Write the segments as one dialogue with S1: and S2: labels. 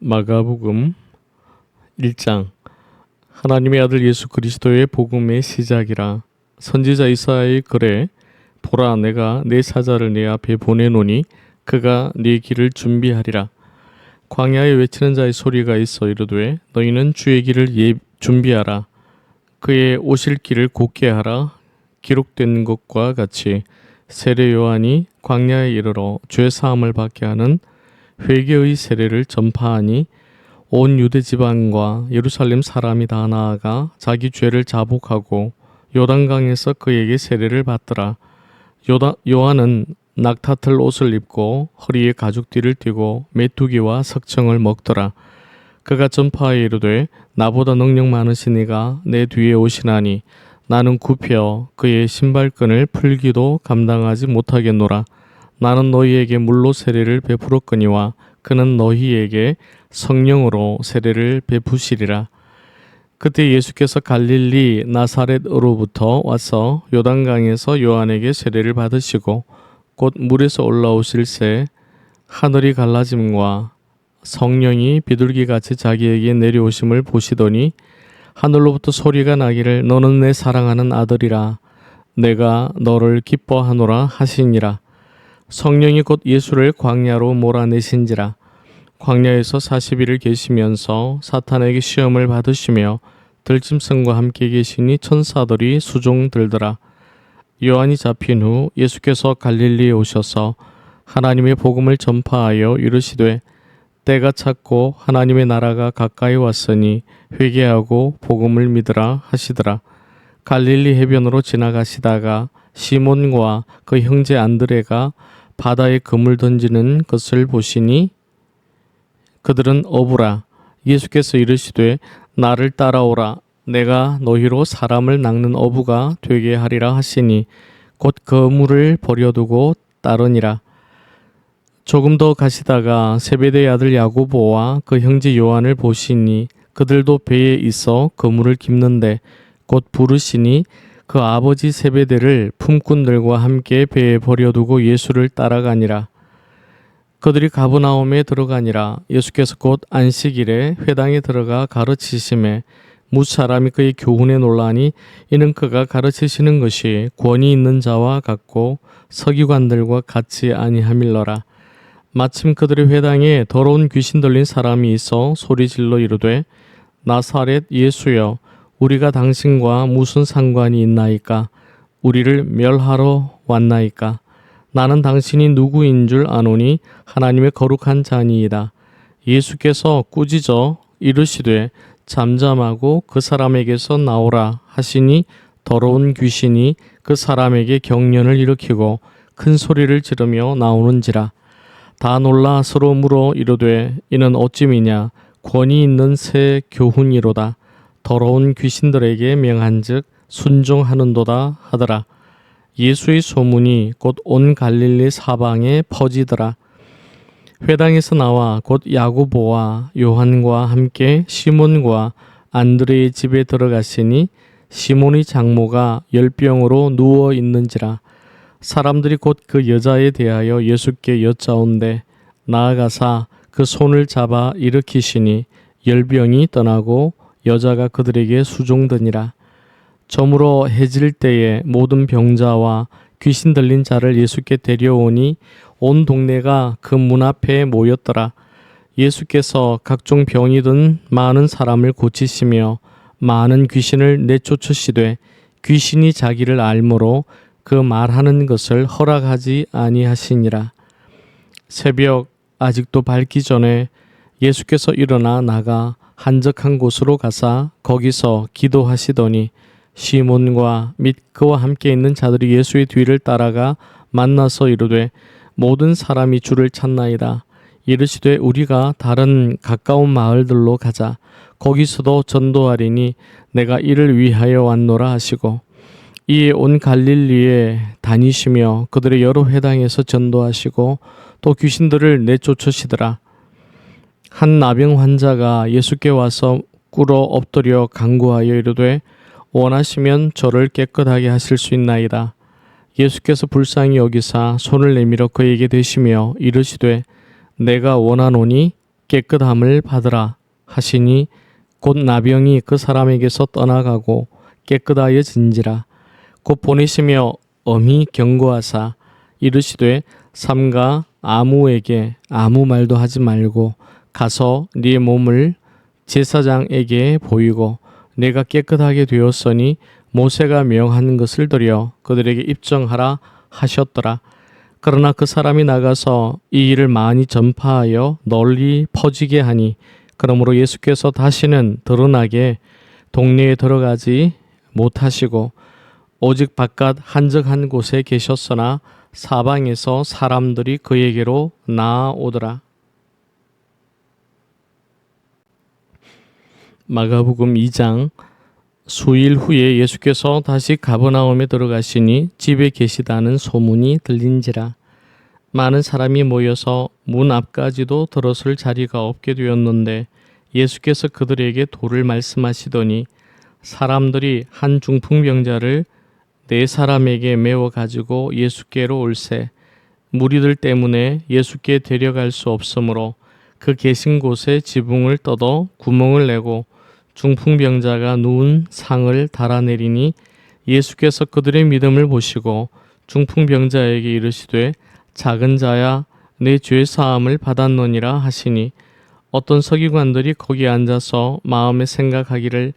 S1: 마가복음 1장. 하나님의 아들 예수 그리스도의 복음의 시작이라. 선지자 이사야의 글에 보라, 내가 내 사자를 내 앞에 보내노니 그가 네 길을 준비하리라. 광야에 외치는 자의 소리가 있어 이르되 너희는 주의 길을 준비하라. 그의 오실 길을 곧게 하라. 기록된 것과 같이 세례 요한이 광야에 이르러 죄 사함을 받게 하는 회개의 세례를 전파하니 온 유대 지방과 예루살렘 사람이 다 나아가 자기 죄를 자복하고 요단강에서 그에게 세례를 받더라. 요한은 낙타틀 옷을 입고 허리에 가죽띠를 띠고 메뚜기와 석청을 먹더라. 그가 전파하여 이르되 나보다 능력 많으신 이가 내 뒤에 오시나니 나는 굽혀 그의 신발끈을 풀기도 감당하지 못하겠노라. 나는 너희에게 물로 세례를 베풀었거니와 그는 너희에게 성령으로 세례를 베푸시리라. 그때 예수께서 갈릴리 나사렛으로부터 와서 요단강에서 요한에게 세례를 받으시고 곧 물에서 올라오실새 하늘이 갈라짐과 성령이 비둘기같이 자기에게 내려오심을 보시더니 하늘로부터 소리가 나기를 너는 내 사랑하는 아들이라 내가 너를 기뻐하노라 하시니라. 성령이 곧 예수를 광야로 몰아내신지라. 광야에서 40일을 계시면서 사탄에게 시험을 받으시며 들짐승과 함께 계시니 천사들이 수종 들더라. 요한이 잡힌 후 예수께서 갈릴리에 오셔서 하나님의 복음을 전파하여 이르시되 때가 찼고 하나님의 나라가 가까이 왔으니 회개하고 복음을 믿으라 하시더라. 갈릴리 해변으로 지나가시다가 시몬과 그 형제 안드레가 바다에 그물 던지는 것을 보시니 그들은 어부라. 예수께서 이르시되 나를 따라오라. 내가 너희로 사람을 낚는 어부가 되게 하리라 하시니 곧 그물을 버려두고 따르니라. 조금 더 가시다가 세베대의 아들 야고보와 그 형제 요한을 보시니 그들도 배에 있어 그물을 깁는데 곧 부르시니 그 아버지 세베대를 품꾼들과 함께 배에 버려두고 예수를 따라가니라. 그들이 가브나움에 들어가니라. 예수께서 곧 안식일에 회당에 들어가 가르치심에 무사람이 그의 교훈에 놀라니 이는 그가 가르치시는 것이 권위 있는 자와 같고 서기관들과 같지 아니함일러라. 마침 그들의 회당에 더러운 귀신 들린 사람이 있어 소리질러 이르되 나사렛 예수여 우리가 당신과 무슨 상관이 있나이까? 우리를 멸하러 왔나이까? 나는 당신이 누구인 줄 아노니 하나님의 거룩한 자니이다. 예수께서 꾸짖어 이르시되 잠잠하고 그 사람에게서 나오라 하시니 더러운 귀신이 그 사람에게 경련을 일으키고 큰 소리를 지르며 나오는지라. 다 놀라 서로 물어 이르되 이는 어찌미냐? 권위 있는 새 교훈이로다. 더러운 귀신들에게 명한즉 순종하는도다 하더라. 예수의 소문이 곧 온 갈릴리 사방에 퍼지더라. 회당에서 나와 곧 야고보와 요한과 함께 시몬과 안드레의 집에 들어가시니 시몬의 장모가 열병으로 누워 있는지라. 사람들이 곧 그 여자에 대하여 예수께 여짜온대 나아가사 그 손을 잡아 일으키시니 열병이 떠나고 여자가 그들에게 수종드니라. 저물어 해질 때에 모든 병자와 귀신 들린 자를 예수께 데려오니 온 동네가 그 문 앞에 모였더라. 예수께서 각종 병이 든 많은 사람을 고치시며 많은 귀신을 내쫓으시되 귀신이 자기를 알므로 그 말하는 것을 허락하지 아니하시니라. 새벽 아직도 밝기 전에 예수께서 일어나 나가 한적한 곳으로 가사 거기서 기도하시더니 시몬과 및 그와 함께 있는 자들이 예수의 뒤를 따라가 만나서 이르되 모든 사람이 주를 찾나이다. 이르시되 우리가 다른 가까운 마을들로 가자. 거기서도 전도하리니 내가 이를 위하여 왔노라 하시고 이에 온 갈릴리에 다니시며 그들의 여러 회당에서 전도하시고 또 귀신들을 내쫓으시더라. 한 나병 환자가 예수께 와서 꿇어 엎드려 간구하여 이르되 원하시면 저를 깨끗하게 하실 수 있나이다. 예수께서 불쌍히 여기사 손을 내밀어 그에게 대시며 이르시되 내가 원하노니 깨끗함을 받으라 하시니 곧 나병이 그 사람에게서 떠나가고 깨끗하여진지라. 곧 보내시며 엄히 경고하사 이르시되 삼가 아무에게 아무 말도 하지 말고 가서 네 몸을 제사장에게 보이고 내가 깨끗하게 되었으니 모세가 명한 것을 드려 그들에게 입증하라 하셨더라. 그러나 그 사람이 나가서 이 일을 많이 전파하여 널리 퍼지게 하니 그러므로 예수께서 다시는 드러나게 동네에 들어가지 못하시고 오직 바깥 한적한 곳에 계셨으나 사방에서 사람들이 그에게로 나아오더라. 마가복음 2장. 수일 후에 예수께서 다시 가버나움에 들어가시니 집에 계시다는 소문이 들린지라. 많은 사람이 모여서 문 앞까지도 들어설 자리가 없게 되었는데 예수께서 그들에게 도를 말씀하시더니 사람들이 한 중풍병자를 4사람에게 메워 가지고 예수께로 올세 무리들 때문에 예수께 데려갈 수 없으므로 그 계신 곳에 지붕을 뜯어 구멍을 내고 중풍병자가 누운 상을 달아내리니 예수께서 그들의 믿음을 보시고 중풍병자에게 이르시되 작은 자야 내 죄 사함을 받았느니라 하시니 어떤 서기관들이 거기 앉아서 마음에 생각하기를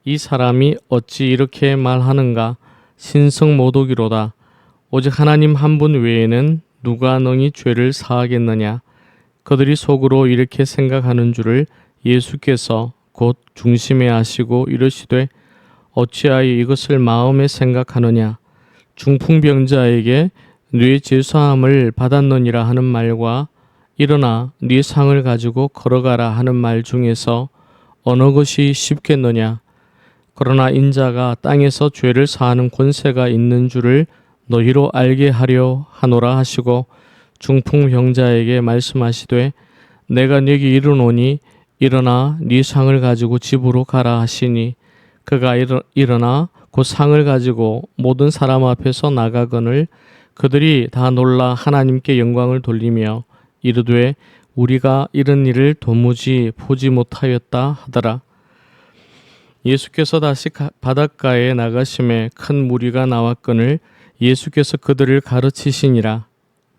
S1: 이 사람이 어찌 이렇게 말하는가 신성모독이로다. 오직 하나님 한 분 외에는 누가 능히 죄를 사하겠느냐. 그들이 속으로 이렇게 생각하는 줄을 예수께서 곧 중심에 아시고 이르시되 어찌하여 이것을 마음에 생각하느냐. 중풍병자에게 네 죄사함을 받았느니라 하는 말과 일어나 네 상을 가지고 걸어가라 하는 말 중에서 어느 것이 쉽겠느냐. 그러나 인자가 땅에서 죄를 사하는 권세가 있는 줄을 너희로 알게 하려 하노라 하시고 중풍병자에게 말씀하시되 내가 네게 이르노니 일어나 네 상을 가지고 집으로 가라 하시니 그가 일어나 그 상을 가지고 모든 사람 앞에서 나가거늘 그들이 다 놀라 하나님께 영광을 돌리며 이르되 우리가 이런 일을 도무지 보지 못하였다 하더라. 예수께서 다시 바닷가에 나가심에 큰 무리가 나왔거늘 예수께서 그들을 가르치시니라.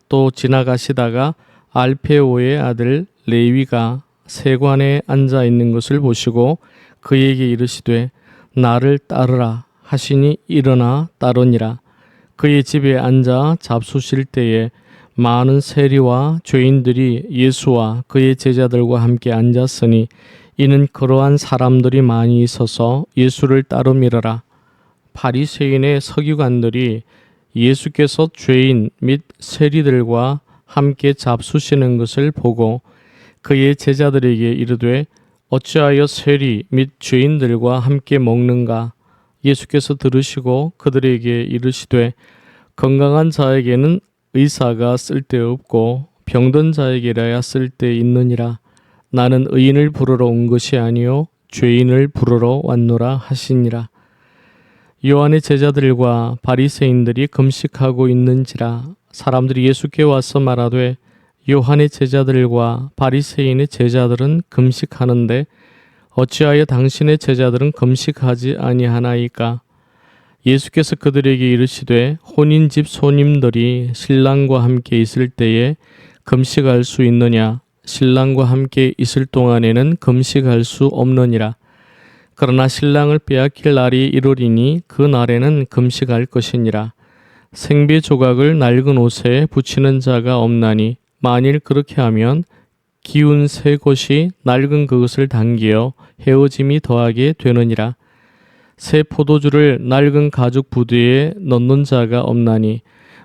S1: 또 지나가시다가 알페오의 아들 레위가 세관에 앉아 있는 것을 보시고 그에게 이르시되 나를 따르라 하시니 일어나 따르니라. 그의 집에 앉아 잡수실 때에 많은 세리와 죄인들이 예수와 그의 제자들과 함께 앉았으니 이는 그러한 사람들이 많이 있어서 예수를 따름이러라. 바리새인의 서기관들이 예수께서 죄인 및 세리들과 함께 잡수시는 것을 보고 그의 제자들에게 이르되 어찌하여 세리 및 죄인들과 함께 먹는가. 예수께서 들으시고 그들에게 이르시되 건강한 자에게는 의사가 쓸데없고 병든 자에게라야 쓸데있느니라. 나는 의인을 부르러 온 것이 아니요 죄인을 부르러 왔노라 하시니라. 요한의 제자들과 바리새인들이 금식하고 있는지라. 사람들이 예수께 와서 말하되 요한의 제자들과 바리새인의 제자들은 금식하는데 어찌하여 당신의 제자들은 금식하지 아니하나이까. 예수께서 그들에게 이르시되 혼인집 손님들이 신랑과 함께 있을 때에 금식할 수 있느냐. 신랑과 함께 있을 동안에는 금식할 수 없느니라. 그러나 신랑을 빼앗길 날이 이르리니 그 날에는 금식할 것이니라. 생배 조각을 낡은 옷에 붙이는 자가 없나니 만일 그렇게 하면 기운 새 것이 낡은 그것을 당기어 헤어짐이 더하게 되느니라. 새 포도주를 낡은 가죽 부대에 넣는 자가 없나니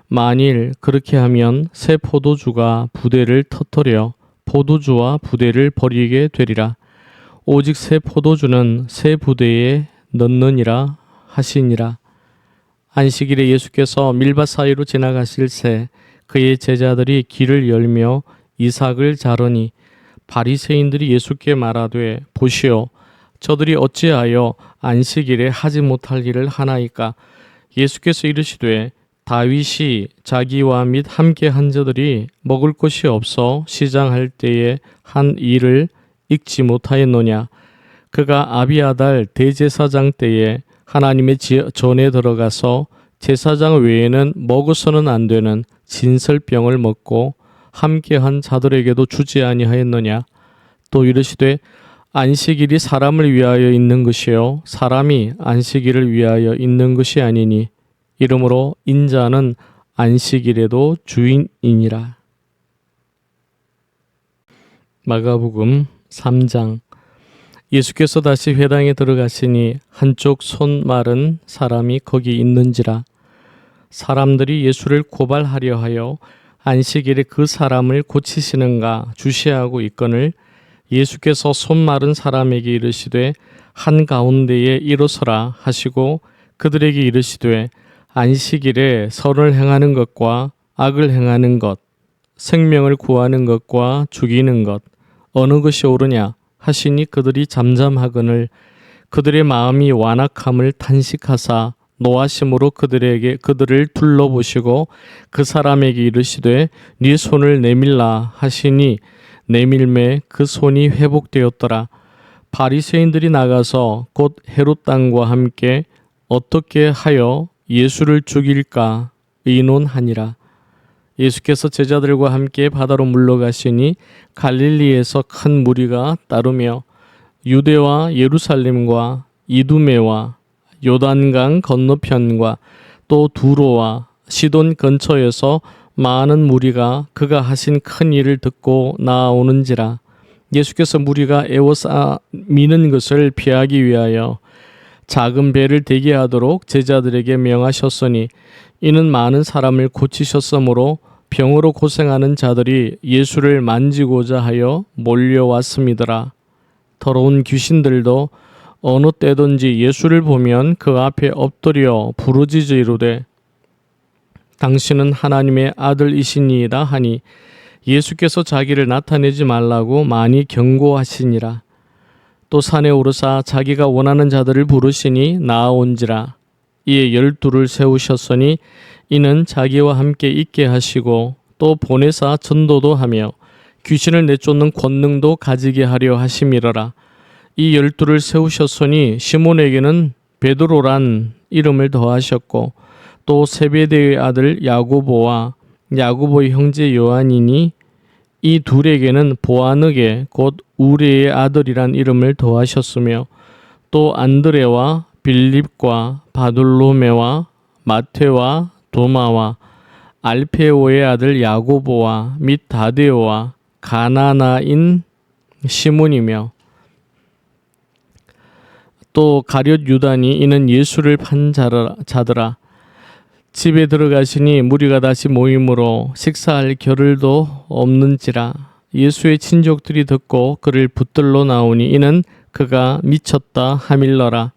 S1: 만일 그렇게 하면 새 포도주가 부대를 터뜨려 포도주와 부대를 버리게 되리라. 오직 새 포도주는 새 부대에 넣느니라 하시니라. 안식일에 예수께서 밀밭 사이로 지나가실새 그의 제자들이 길을 열며 이삭을 자르니 바리새인들이 예수께 말하되 보시오 저들이 어찌하여 안식일에 하지 못할 일을 하나이까. 예수께서 이르시되 다윗이 자기와 및 함께 한 자들이 먹을 것이 없어 시장할 때에 한 일을 읽지 못하였노냐. 그가 아비아달 대제사장 때에 하나님의 전에 들어가서 제사장 외에는 먹어서는 안 되는 진설병을 먹고 함께한 자들에게도 주지 아니하였느냐. 또 이르시되 안식일이 사람을 위하여 있는 것이요 사람이 안식일을 위하여 있는 것이 아니니 이러므로 인자는 안식일에도 주인이니라. 마가복음 3장. 예수께서 다시 회당에 들어가시니 한쪽 손 마른 사람이 거기 있는지라. 사람들이 예수를 고발하려 하여 안식일에 그 사람을 고치시는가 주시하고 있거늘 예수께서 손 마른 사람에게 이르시되 한가운데에 일어서라 하시고 그들에게 이르시되 안식일에 선을 행하는 것과 악을 행하는 것, 생명을 구하는 것과 죽이는 것 어느 것이 옳으냐 하시니 그들이 잠잠하거늘 그들의 마음이 완악함을 탄식하사 노하심으로 그들을 둘러보시고 그 사람에게 이르시되 네 손을 내밀라 하시니 내밀매 그 손이 회복되었더라. 바리새인들이 나가서 곧 헤롯 당과 함께 어떻게 하여 예수를 죽일까 의논하니라. 예수께서 제자들과 함께 바다로 물러가시니 갈릴리에서 큰 무리가 따르며 유대와 예루살렘과 이두메와 요단강 건너편과 또 두로와 시돈 근처에서 많은 무리가 그가 하신 큰 일을 듣고 나아오는지라. 예수께서 무리가 에워싸 미는 것을 피하기 위하여 작은 배를 대게 하도록 제자들에게 명하셨으니 이는 많은 사람을 고치셨으므로 병으로 고생하는 자들이 예수를 만지고자 하여 몰려왔음이더라. 더러운 귀신들도 어느 때든지 예수를 보면 그 앞에 엎드려 부르짖어 이르되 당신은 하나님의 아들이시니이다 하니 예수께서 자기를 나타내지 말라고 많이 경고하시니라. 또 산에 오르사 자기가 원하는 자들을 부르시니 나아온지라. 이에 12를 세우셨으니 이는 자기와 함께 있게 하시고 또 보내사 전도도 하며 귀신을 내쫓는 권능도 가지게 하려 하심이러라. 이 12를 세우셨으니 시몬에게는 베드로란 이름을 더하셨고 또 세베대의 아들 야고보와 야고보의 형제 요한이니 이 둘에게는 보아느게 곧 우레의 아들이란 이름을 더하셨으며 또 안드레와 빌립과 바돌로메와 마테와 도마와 알페오의 아들 야고보와 및 다데오와 가나나인 시몬이며 또 가룟 유다니 이는 예수를 판 자더라. 집에 들어가시니 무리가 다시 모임으로 식사할 겨를도 없는지라. 예수의 친족들이 듣고 그를 붙들러 나오니 이는 그가 미쳤다 하밀러라.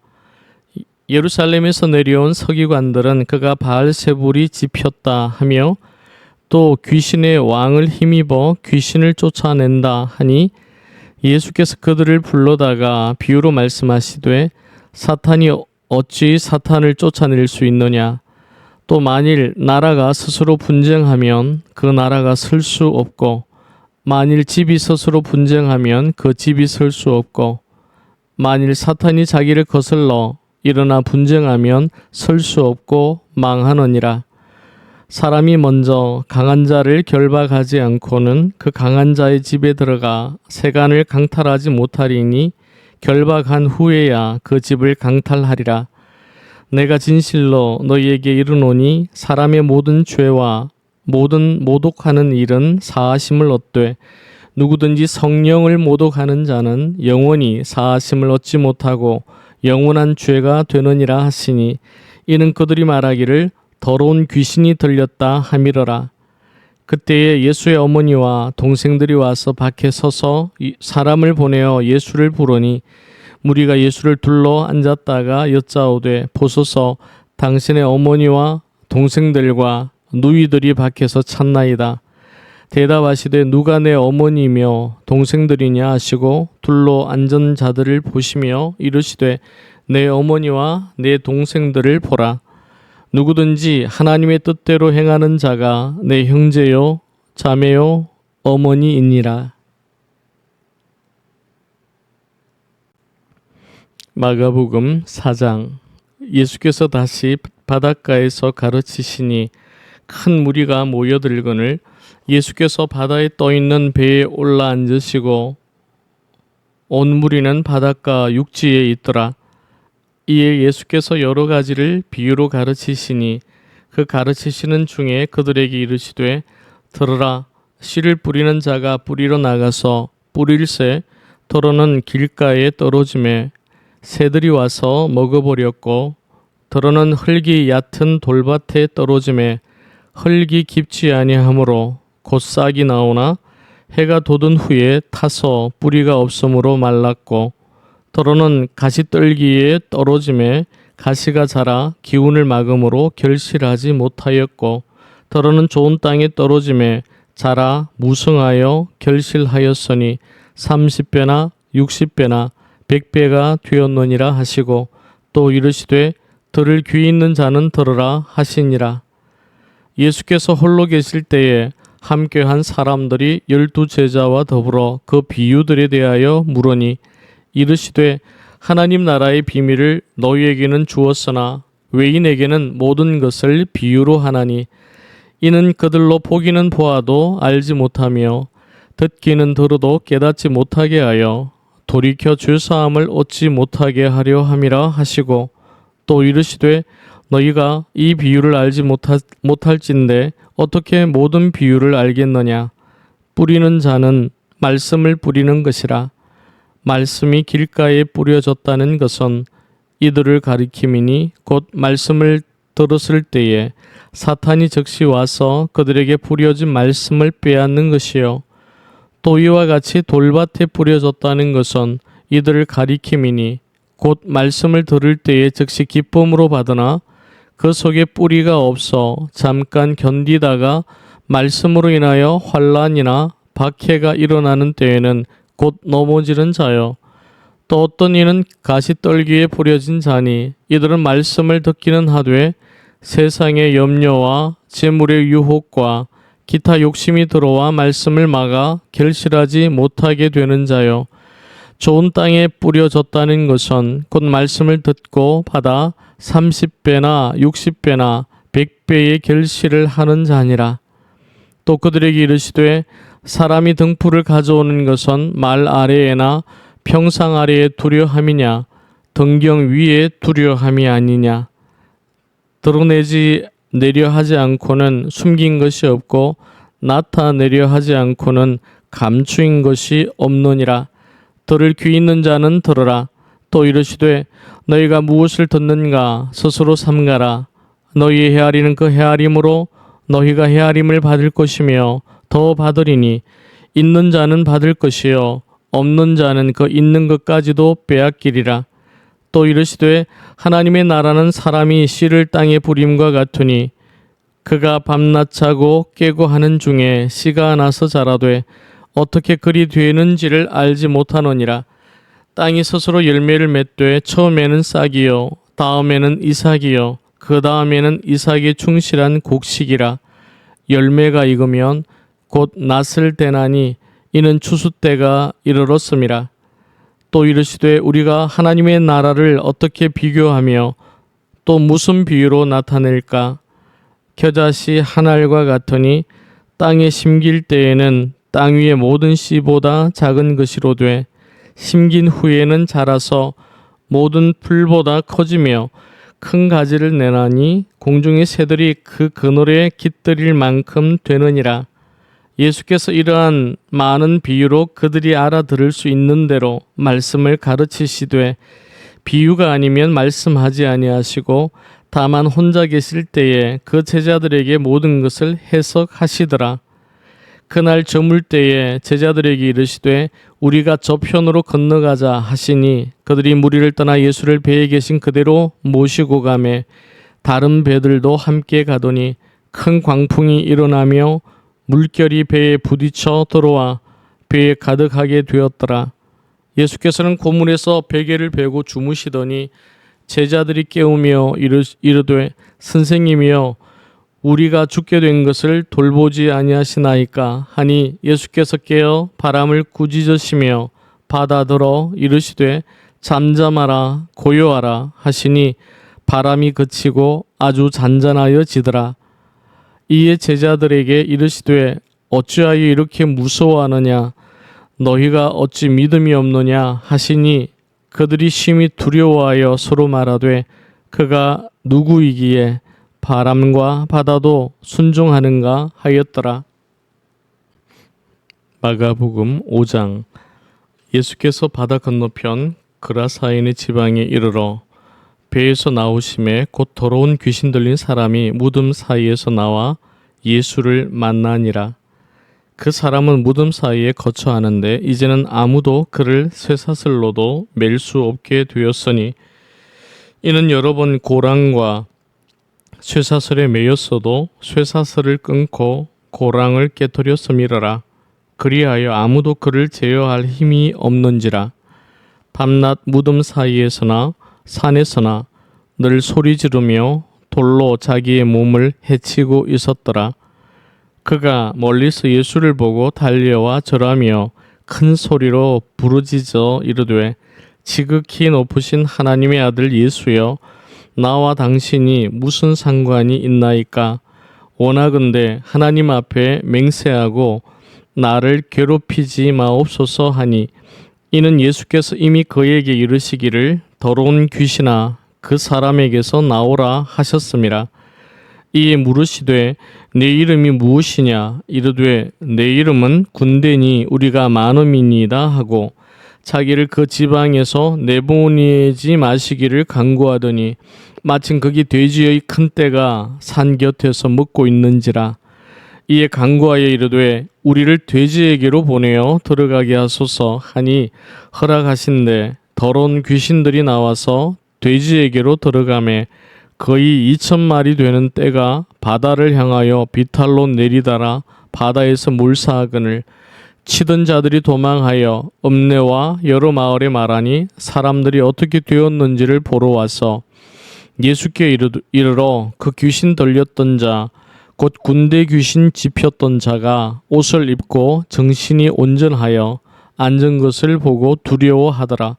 S1: 예루살렘에서 내려온 서기관들은 그가 바알세불이 집혔다 하며 또 귀신의 왕을 힘입어 귀신을 쫓아낸다 하니 예수께서 그들을 불러다가 비유로 말씀하시되 사탄이 어찌 사탄을 쫓아낼 수 있느냐. 또 만일 나라가 스스로 분쟁하면 그 나라가 설 수 없고 만일 집이 스스로 분쟁하면 그 집이 설 수 없고 만일 사탄이 자기를 거슬러 일어나 분쟁하면 설 수 없고 망하느니라. 사람이 먼저 강한 자를 결박하지 않고는 그 강한 자의 집에 들어가 세간을 강탈하지 못하리니 결박한 후에야 그 집을 강탈하리라. 내가 진실로 너희에게 이르노니 사람의 모든 죄와 모든 모독하는 일은 사하심을 얻되 누구든지 성령을 모독하는 자는 영원히 사하심을 얻지 못하고 영원한 죄가 되느니라 하시니 이는 그들이 말하기를 더러운 귀신이 들렸다 하미러라. 그때에 예수의 어머니와 동생들이 와서 밖에 서서 사람을 보내어 예수를 부르니 무리가 예수를 둘러 앉았다가 여짜오되 보소서 당신의 어머니와 동생들과 누이들이 밖에서 찾나이다. 대답하시되 누가 내 어머니며 동생들이냐 하시고 둘러 앉은 자들을 보시며 이르시되 내 어머니와 내 동생들을 보라. 누구든지 하나님의 뜻대로 행하는 자가 내 형제요, 자매요, 어머니이니라. 마가복음 4장. 예수께서 다시 바닷가에서 가르치시니 큰 무리가 모여들거늘 예수께서 바다에 떠있는 배에 올라앉으시고 온 무리는 바닷가 육지에 있더라. 이에 예수께서 여러 가지를 비유로 가르치시니 그 가르치시는 중에 그들에게 이르시되 들으라. 씨를 뿌리는 자가 뿌리러 나가서 뿌릴새 더러는 길가에 떨어지매 새들이 와서 먹어버렸고 더러는 흙이 얕은 돌밭에 떨어지매 흙이 깊지 아니하므로 곧 싹이 나오나 해가 돋은 후에 타서 뿌리가 없으므로 말랐고 더러는 가시떨기에 떨어지매 가시가 자라 기운을 막음으로 결실하지 못하였고 더러는 좋은 땅에 떨어지매 자라 무성하여 결실하였으니 30배나 60배나 100배가 되었느니라 하시고 또 이르시되 들을 귀 있는 자는 들으라 하시니라. 예수께서 홀로 계실 때에 함께한 사람들이 12 제자와 더불어 그 비유들에 대하여 물으니 이르시되 하나님 나라의 비밀을 너희에게는 주었으나 외인에게는 모든 것을 비유로 하나니 이는 그들로 보기는 보아도 알지 못하며 듣기는 들어도 깨닫지 못하게 하여 돌이켜 죄사함을 얻지 못하게 하려 함이라 하시고 또 이르시되 너희가 이 비유를 알지 못할진대 어떻게 모든 비유를 알겠느냐. 뿌리는 자는 말씀을 뿌리는 것이라. 말씀이 길가에 뿌려졌다는 것은 이들을 가리킴이니 곧 말씀을 들었을 때에 사탄이 즉시 와서 그들에게 뿌려진 말씀을 빼앗는 것이요. 또 이와 같이 돌밭에 뿌려졌다는 것은 이들을 가리킴이니 곧 말씀을 들을 때에 즉시 기쁨으로 받으나 그 속에 뿌리가 없어 잠깐 견디다가 말씀으로 인하여 환난이나 박해가 일어나는 때에는 곧 넘어지는 자요. 또 어떤 이는 가시떨기에 뿌려진 자니 이들은 말씀을 듣기는 하되 세상의 염려와 재물의 유혹과 기타 욕심이 들어와 말씀을 막아 결실하지 못하게 되는 자요. 좋은 땅에 뿌려졌다는 것은 곧 말씀을 듣고 받아 30배나 60배나 100배의 결실을 하는 자니라. 또 그들에게 이르시되 사람이 등불을 가져오는 것은 말 아래에나 평상 아래에 두려 함이냐 등경 위에 두려 함이 아니냐. 드러내지 내려 하지 않고는 숨긴 것이 없고 나타내려 하지 않고는 감추인 것이 없느니라. 들을 귀 있는 자는 들으라. 또 이르시되 너희가 무엇을 듣는가 스스로 삼가라. 너희의 헤아리는 그 헤아림으로 너희가 헤아림을 받을 것이며 더 받으리니 있는 자는 받을 것이요 없는 자는 그 있는 것까지도 빼앗기리라. 또 이르시되 하나님의 나라는 사람이 씨를 땅에 뿌림과 같으니 그가 밤낮 자고 깨고 하는 중에 씨가 나서 자라되 어떻게 그리 되는지를 알지 못하느니라. 땅이 스스로 열매를 맺되 처음에는 싹이요 다음에는 이삭이요 그 다음에는 이삭이 충실한 곡식이라. 열매가 익으면 곧 낫을 대나니 이는 추수 때가 이르렀음이라. 또 이르시되 우리가 하나님의 나라를 어떻게 비교하며 또 무슨 비유로 나타낼까. 겨자씨 한 알과 같으니 땅에 심길 때에는 땅 위의 모든 씨보다 작은 것이로되 심긴 후에는 자라서 모든 풀보다 커지며 큰 가지를 내나니 공중의 새들이 그 그늘에 깃들일 만큼 되느니라. 예수께서 이러한 많은 비유로 그들이 알아들을 수 있는 대로 말씀을 가르치시되 비유가 아니면 말씀하지 아니하시고 다만 혼자 계실 때에 그 제자들에게 모든 것을 해석하시더라. 그날 저물 때에 제자들에게 이르시되 우리가 저편으로 건너가자 하시니 그들이 무리를 떠나 예수를 배에 계신 그대로 모시고 가매 다른 배들도 함께 가더니 큰 광풍이 일어나며 물결이 배에 부딪혀 들어와 배에 가득하게 되었더라. 예수께서는 고문에서 베개를 베고 주무시더니 제자들이 깨우며 이르되 선생님이여 우리가 죽게 된 것을 돌보지 아니하시나이까 하니 예수께서 깨어 바람을 꾸짖으시며 바다더러 이르시되 잠잠하라 고요하라 하시니 바람이 그치고 아주 잔잔하여지더라. 이에 제자들에게 이르시되 어찌하여 이렇게 무서워하느냐 너희가 어찌 믿음이 없느냐 하시니 그들이 심히 두려워하여 서로 말하되 그가 누구이기에 바람과 바다도 순종하는가 하였더라. 마가복음 5장. 예수께서 바다 건너편 그라사인의 지방에 이르러 배에서 나오심에 곧 더러운 귀신 들린 사람이 무덤 사이에서 나와 예수를 만나니라. 그 사람은 무덤 사이에 거처하는데 이제는 아무도 그를 쇠사슬로도 맬 수 없게 되었으니 이는 여러 번 고랑과 쇠사슬에 매였어도 쇠사슬을 끊고 고랑을 깨뜨렸음이러라. 그리하여 아무도 그를 제어할 힘이 없는지라. 밤낮 무덤 사이에서나 산에서나 늘 소리 지르며 돌로 자기의 몸을 해치고 있었더라. 그가 멀리서 예수를 보고 달려와 절하며 큰 소리로 부르짖어 이르되 지극히 높으신 하나님의 아들 예수여 나와 당신이 무슨 상관이 있나이까. 원하건대 하나님 앞에 맹세하고 나를 괴롭히지 마옵소서 하니 이는 예수께서 이미 그에게 이르시기를 더러운 귀신아 그 사람에게서 나오라 하셨음이라. 이에 물으시되 내 이름이 무엇이냐 이르되 내 이름은 군대니 우리가 많음이니이다 하고 자기를 그 지방에서 내보내지 마시기를 간구하더니 마침 거기 돼지의 큰 떼가 산 곁에서 먹고 있는지라. 이에 간구하여 이르되 우리를 돼지에게로 보내어 들어가게 하소서 하니 허락하신대 더러운 귀신들이 나와서 돼지에게로 들어가매 거의 2,000마리 되는 떼가 바다를 향하여 비탈로 내리다라 바다에서 물사하거늘 치던 자들이 도망하여 읍내와 여러 마을에 말하니 사람들이 어떻게 되었는지를 보러 와서 예수께 이르러 그 귀신 들렸던 자 곧 군대 귀신 집혔던 자가 옷을 입고 정신이 온전하여 앉은 것을 보고 두려워하더라.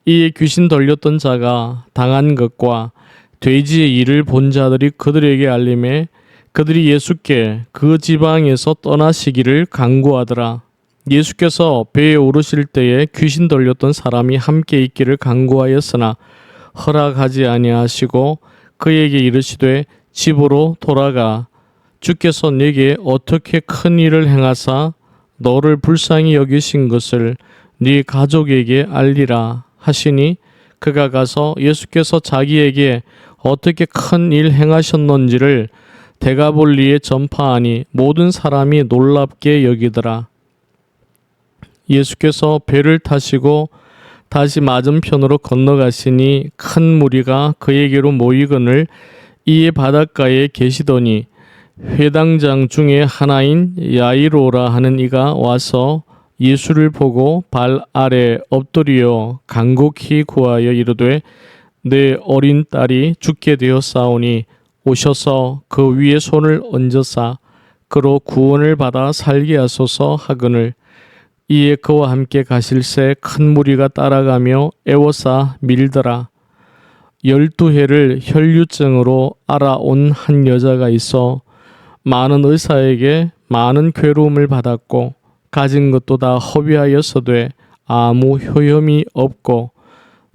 S1: 이에 귀신 들렸던 자가 당한 것과 돼지의 일을 본 자들이 그들에게 알림해 그들이 예수께 그 지방에서 떠나시기를 간구하더라. 예수께서 배에 오르실 때에 귀신 들렸던 사람이 함께 있기를 간구하였으나 허락하지 아니하시고 그에게 이르시되 집으로 돌아가 주께서 네게 어떻게 큰 일을 행하사 너를 불쌍히 여기신 것을 네 가족에게 알리라 하시니 그가 가서 예수께서 자기에게 어떻게 큰 일 행하셨는지를 데가볼리에 전파하니 모든 사람이 놀랍게 여기더라. 예수께서 배를 타시고 다시 맞은편으로 건너가시니 큰 무리가 그에게로 모이거늘 이에 바닷가에 계시더니 회당장 중에 하나인 야이로라 하는 이가 와서 예수를 보고 발 아래 엎드려 간곡히 구하여 이르되 내 어린 딸이 죽게 되었사오니 오셔서 그 위에 손을 얹으사 그로 구원을 받아 살게 하소서 하거늘 이에 그와 함께 가실새 큰 무리가 따라가며 애워싸 밀더라. 12해를 혈류증으로 알아온 한 여자가 있어 많은 의사에게 많은 괴로움을 받았고 가진 것도 다 허비하였어되 아무 효험이 없고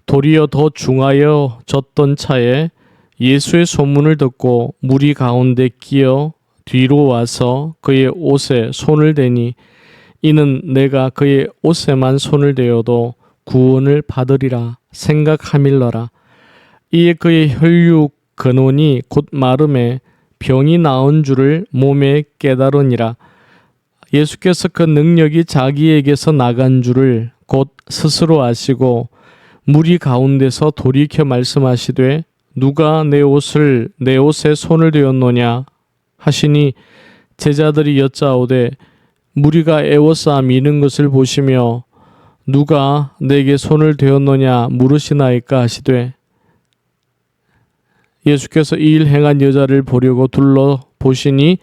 S1: 도리어 더 중하여 졌던 차에 예수의 소문을 듣고 무리 가운데 끼어 뒤로 와서 그의 옷에 손을 대니 이는 내가 그의 옷에만 손을 대어도 구원을 받으리라 생각함일러라. 이에 그의 혈육 근원이 곧 마름에 병이 나은 줄을 몸에 깨달으니라. 예수께서 그 능력이 자기에게서 나간 줄을 곧 스스로 아시고 무리 가운데서 돌이켜 말씀하시되 누가 내 옷에 손을 대었노냐 하시니 제자들이 여짜오되 무리가 애워싸 미는 것을 보시며 누가 내게 손을 대었노냐 물으시나이까 하시되 예수께서 이 일 행한 여자를 보려고 둘러보시니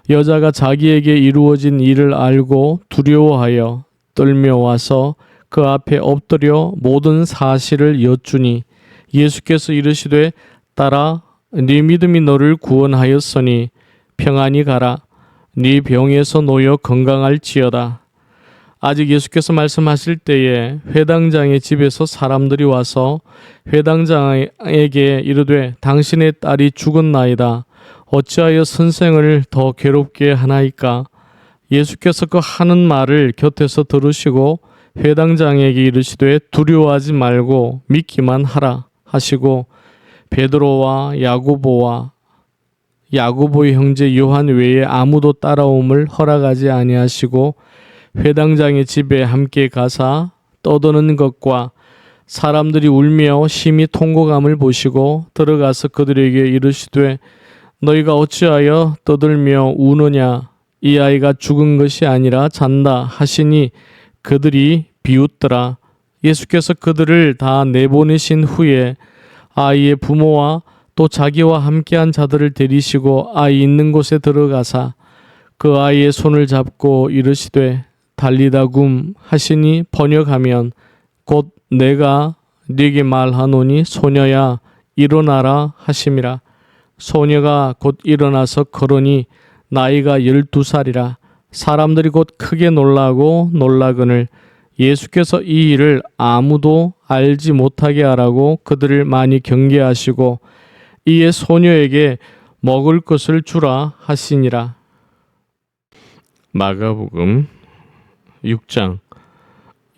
S1: 여자가 자기에게 이루어진 일을 알고 두려워하여 떨며 와서 그 앞에 엎드려 모든 사실을 여쭈니 예수께서 이르시되 딸아 네 믿음이 너를 구원하였으니 평안히 가라 네 병에서 놓여 건강할지어다. 아직 예수께서 말씀하실 때에 회당장의 집에서 사람들이 와서 회당장에게 이르되 당신의 딸이 죽었나이다. 어찌하여 선생을 더 괴롭게 하나이까? 예수께서 그 하는 말을 곁에서 들으시고 회당장에게 이르시되 두려워하지 말고 믿기만 하라 하시고 베드로와 야고보의 형제 요한 외에 아무도 따라옴을 허락하지 아니하시고 회당장의 집에 함께 가사 떠드는 것과 사람들이 울며 심히 통곡함을 보시고 들어가서 그들에게 이르시되 너희가 어찌하여 떠들며 우느냐? 이 아이가 죽은 것이 아니라 잔다 하시니 그들이 비웃더라. 예수께서 그들을 다 내보내신 후에 아이의 부모와 또 자기와 함께한 자들을 데리시고 아이 있는 곳에 들어가사 그 아이의 손을 잡고 이르시되 달리다 굼 하시니 번역하면 곧 내가 네게 말하노니 소녀야 일어나라 하심이라. 소녀가 곧 일어나서 걸으니 나이가 12살이라. 사람들이 곧 크게 놀라거늘 예수께서 이 일을 아무도 알지 못하게 하라고 그들을 많이 경계하시고 이에 소녀에게 먹을 것을 주라 하시니라. 마가복음 6장.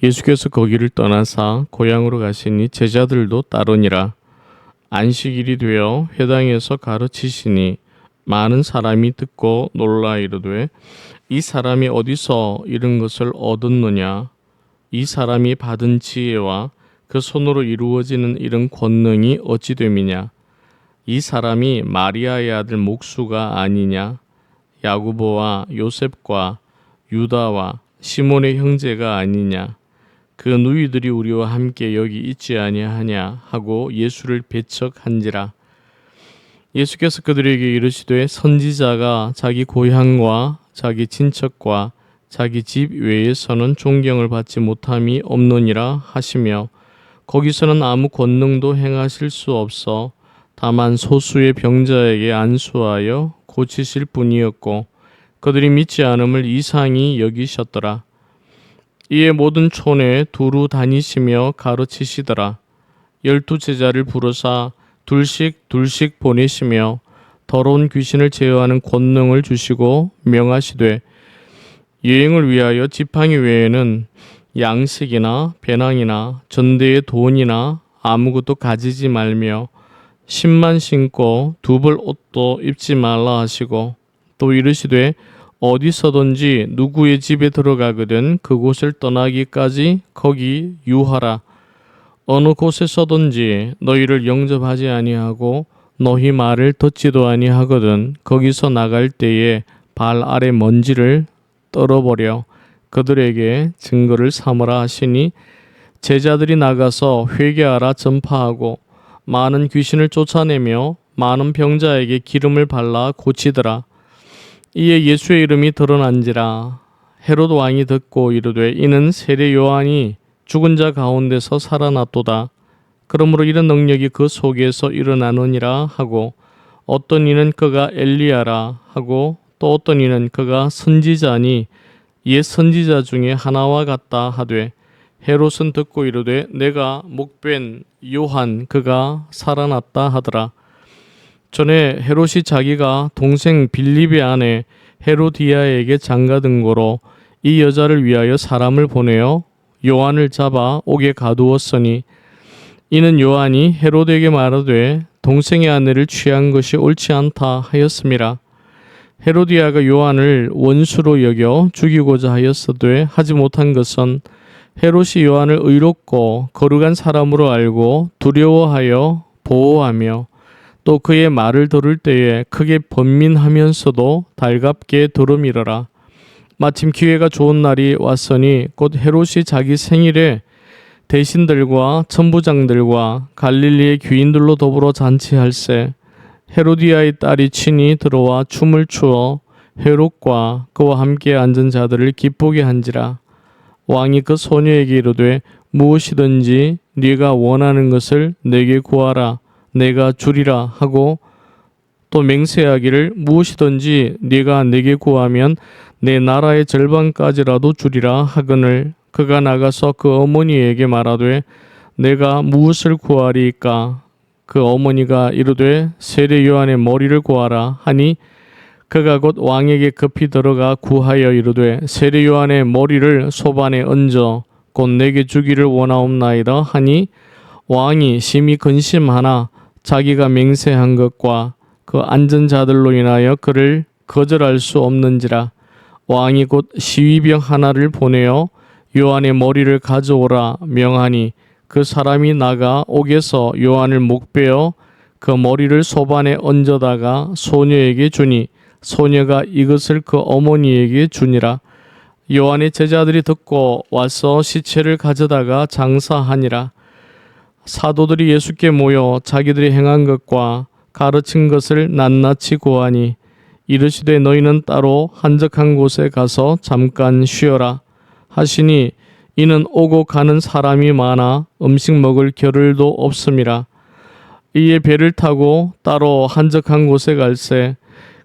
S1: 예수께서 거기를 떠나사 고향으로 가시니 제자들도 따르니라. 안식일이 되어 회당에서 가르치시니 많은 사람이 듣고 놀라 이르되 이 사람이 어디서 이런 것을 얻었느냐? 이 사람이 받은 지혜와 그 손으로 이루어지는 이런 권능이 어찌 됨이냐? 이 사람이 마리아의 아들 목수가 아니냐? 야고보와 요셉과 유다와 시몬의 형제가 아니냐? 그 누이들이 우리와 함께 여기 있지 아니하냐 하고 예수를 배척한지라. 예수께서 그들에게 이르시되 선지자가 자기 고향과 자기 친척과 자기 집 외에서는 존경을 받지 못함이 없느니라 하시며 거기서는 아무 권능도 행하실 수 없어 다만 소수의 병자에게 안수하여 고치실 뿐이었고 그들이 믿지 않음을 이상히 여기셨더라. 이에 모든 촌에 두루 다니시며 가르치시더라. 12 제자를 부르사 둘씩 보내시며 더러운 귀신을 제어하는 권능을 주시고 명하시되 여행을 위하여 지팡이 외에는 양식이나 배낭이나 전대의 돈이나 아무것도 가지지 말며 신만 신고 2벌 옷도 입지 말라 하시고 또 이르시되 어디서든지 누구의 집에 들어가거든 그곳을 떠나기까지 거기 유하라. 어느 곳에서든지 너희를 영접하지 아니하고 너희 말을 듣지도 아니하거든 거기서 나갈 때에 발 아래 먼지를 떨어버려 그들에게 증거를 삼으라 하시니 제자들이 나가서 회개하라 전파하고 많은 귀신을 쫓아내며 많은 병자에게 기름을 발라 고치더라. 이에 예수의 이름이 드러난지라. 헤롯 왕이 듣고 이르되 이는 세례 요한이 죽은 자 가운데서 살아났도다. 그러므로 이런 능력이 그 속에서 일어나느니라 하고 어떤 이는 그가 엘리야라 하고 또 어떤 이는 그가 선지자니 옛 선지자 중에 하나와 같다 하되 헤롯은 듣고 이르되 내가 목벤 요한 그가 살아났다 하더라. 전에 헤롯이 자기가 동생 빌립의 아내 헤로디아에게 장가든 고로 이 여자를 위하여 사람을 보내어 요한을 잡아 옥에 가두었으니 이는 요한이 헤롯에게 말하되 동생의 아내를 취한 것이 옳지 않다 하였음이라. 헤로디아가 요한을 원수로 여겨 죽이고자 하였으되 하지 못한 것은 헤롯이 요한을 의롭고 거룩한 사람으로 알고 두려워하여 보호하며 또 그의 말을 들을 때에 크게 번민하면서도 달갑게 들음이러라. 마침 기회가 좋은 날이 왔으니 곧 헤롯이 자기 생일에 대신들과 천부장들과 갈릴리의 귀인들로 더불어 잔치할세 헤로디아의 딸이 친히 들어와 춤을 추어 헤롯과 그와 함께 앉은 자들을 기쁘게 한지라. 왕이 그 소녀에게 이르되 무엇이든지 네가 원하는 것을 내게 구하라 내가 주리라 하고 또 맹세하기를 무엇이든지 네가 내게 구하면 내 나라의 절반까지라도 주리라 하거늘 그가 나가서 그 어머니에게 말하되 내가 무엇을 구하리이까? 그 어머니가 이르되 세례 요한의 머리를 구하라 하니 그가 곧 왕에게 급히 들어가 구하여 이르되 세례 요한의 머리를 소반에 얹어 곧 내게 주기를 원하옵나이다 하니 왕이 심히 근심하나 자기가 맹세한 것과 그 앉은 자들로 인하여 그를 거절할 수 없는지라. 왕이 곧 시위병 하나를 보내어 요한의 머리를 가져오라 명하니 그 사람이 나가 옥에서 요한을 목베어 그 머리를 소반에 얹어다가 소녀에게 주니 소녀가 이것을 그 어머니에게 주니라. 요한의 제자들이 듣고 와서 시체를 가져다가 장사하니라. 사도들이 예수께 모여 자기들이 행한 것과 가르친 것을 낱낱이 고하니 이르시되 너희는 따로 한적한 곳에 가서 잠깐 쉬어라 하시니 이는 오고 가는 사람이 많아 음식 먹을 겨를도 없음이라. 이에 배를 타고 따로 한적한 곳에 갈새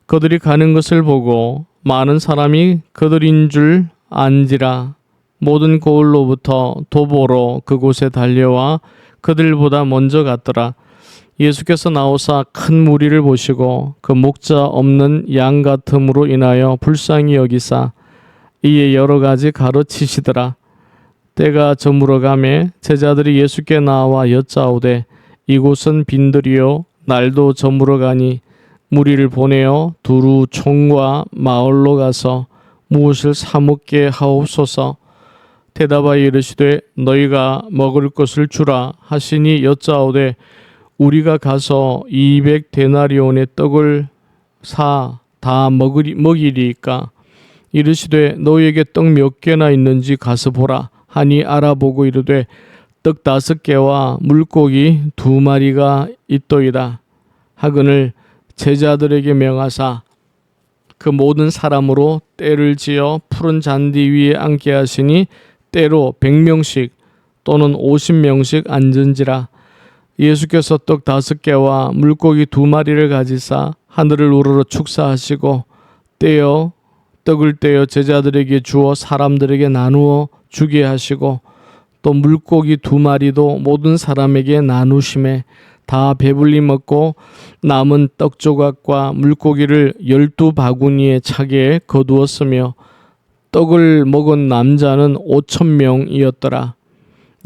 S1: 그들이 가는 것을 보고 많은 사람이 그들인 줄 안지라. 모든 고을로부터 도보로 그곳에 달려와 그들보다 먼저 갔더라. 예수께서 나오사 큰 무리를 보시고 그 목자 없는 양 같음으로 인하여 불쌍히 여기사 이에 여러 가지 가르치시더라. 때가 저물어 가매 제자들이 예수께 나와 여짜오되 이곳은 빈들이요 날도 저물어 가니 무리를 보내어 두루 총과 마을로 가서 무엇을 사 먹게 하옵소서. 대답하여 이르시되 너희가 먹을 것을 주라 하시니 여짜오되 우리가 가서 200데나리온의 떡을 사 다 먹이리이까? 이르시되 너희에게 떡 몇 개나 있는지 가서 보라 하니 알아보고 이르되 떡 5개와 물고기 2마리가 있도이다 하거늘 제자들에게 명하사 그 모든 사람으로 떼를 지어 푸른 잔디 위에 앉게 하시니 때로 100명씩 또는 50명씩 앉은지라. 예수께서 떡 5개와 물고기 2마리를 가지사 하늘을 우러러 축사하시고 떡을 떼어 제자들에게 주어 사람들에게 나누어 주게 하시고 또 물고기 2마리도 모든 사람에게 나누심에 다 배불리 먹고 남은 떡 조각과 물고기를 12바구니에 차게 거두었으며 떡을 먹은 남자는 5,000명이었더라.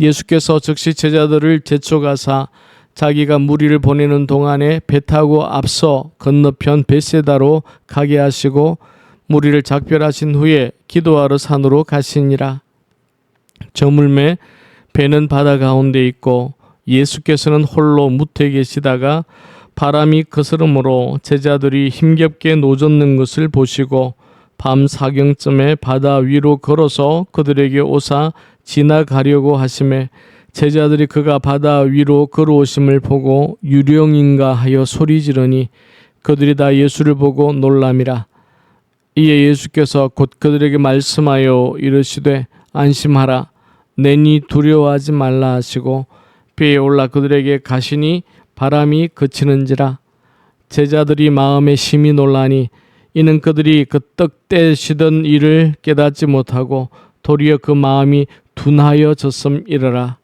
S1: 예수께서 즉시 제자들을 제쳐가사 자기가 무리를 보내는 동안에 배 타고 앞서 건너편 벳세다로 가게 하시고 무리를 작별하신 후에 기도하러 산으로 가시니라. 저물매 배는 바다 가운데 있고 예수께서는 홀로 무태 계시다가 바람이 거스름으로 제자들이 힘겹게 노젓는 것을 보시고 밤 사경쯤에 바다 위로 걸어서 그들에게 오사 지나가려고 하심에 제자들이 그가 바다 위로 걸어오심을 보고 유령인가 하여 소리 지르니 그들이 다 예수를 보고 놀람이라. 이에 예수께서 곧 그들에게 말씀하여 이르시되 안심하라 내니 두려워하지 말라 하시고 배에 올라 그들에게 가시니 바람이 그치는지라. 제자들이 마음에 심히 놀라니 이는 그들이 그 떡 떼시던 일을 깨닫지 못하고 도리어 그 마음이 둔하여졌음이러라.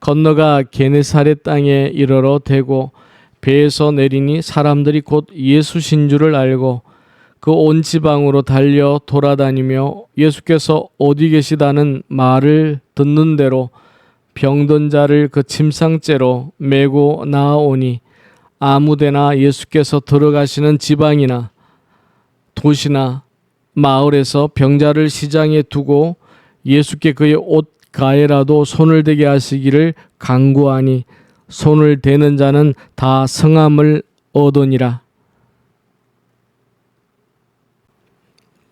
S1: 건너가 게네사렛 땅에 이르러 대고 배에서 내리니 사람들이 곧 예수신 줄을 알고 그 온 지방으로 달려 돌아다니며 예수께서 어디 계시다는 말을 듣는 대로 병든 자를 그 침상째로 메고 나아오니 아무데나 예수께서 들어가시는 지방이나 도시나 마을에서 병자를 시장에 두고 예수께 그의 옷 가에라도 손을 대게 하시기를 간구하니 손을 대는 자는 다 성함을 얻으니라.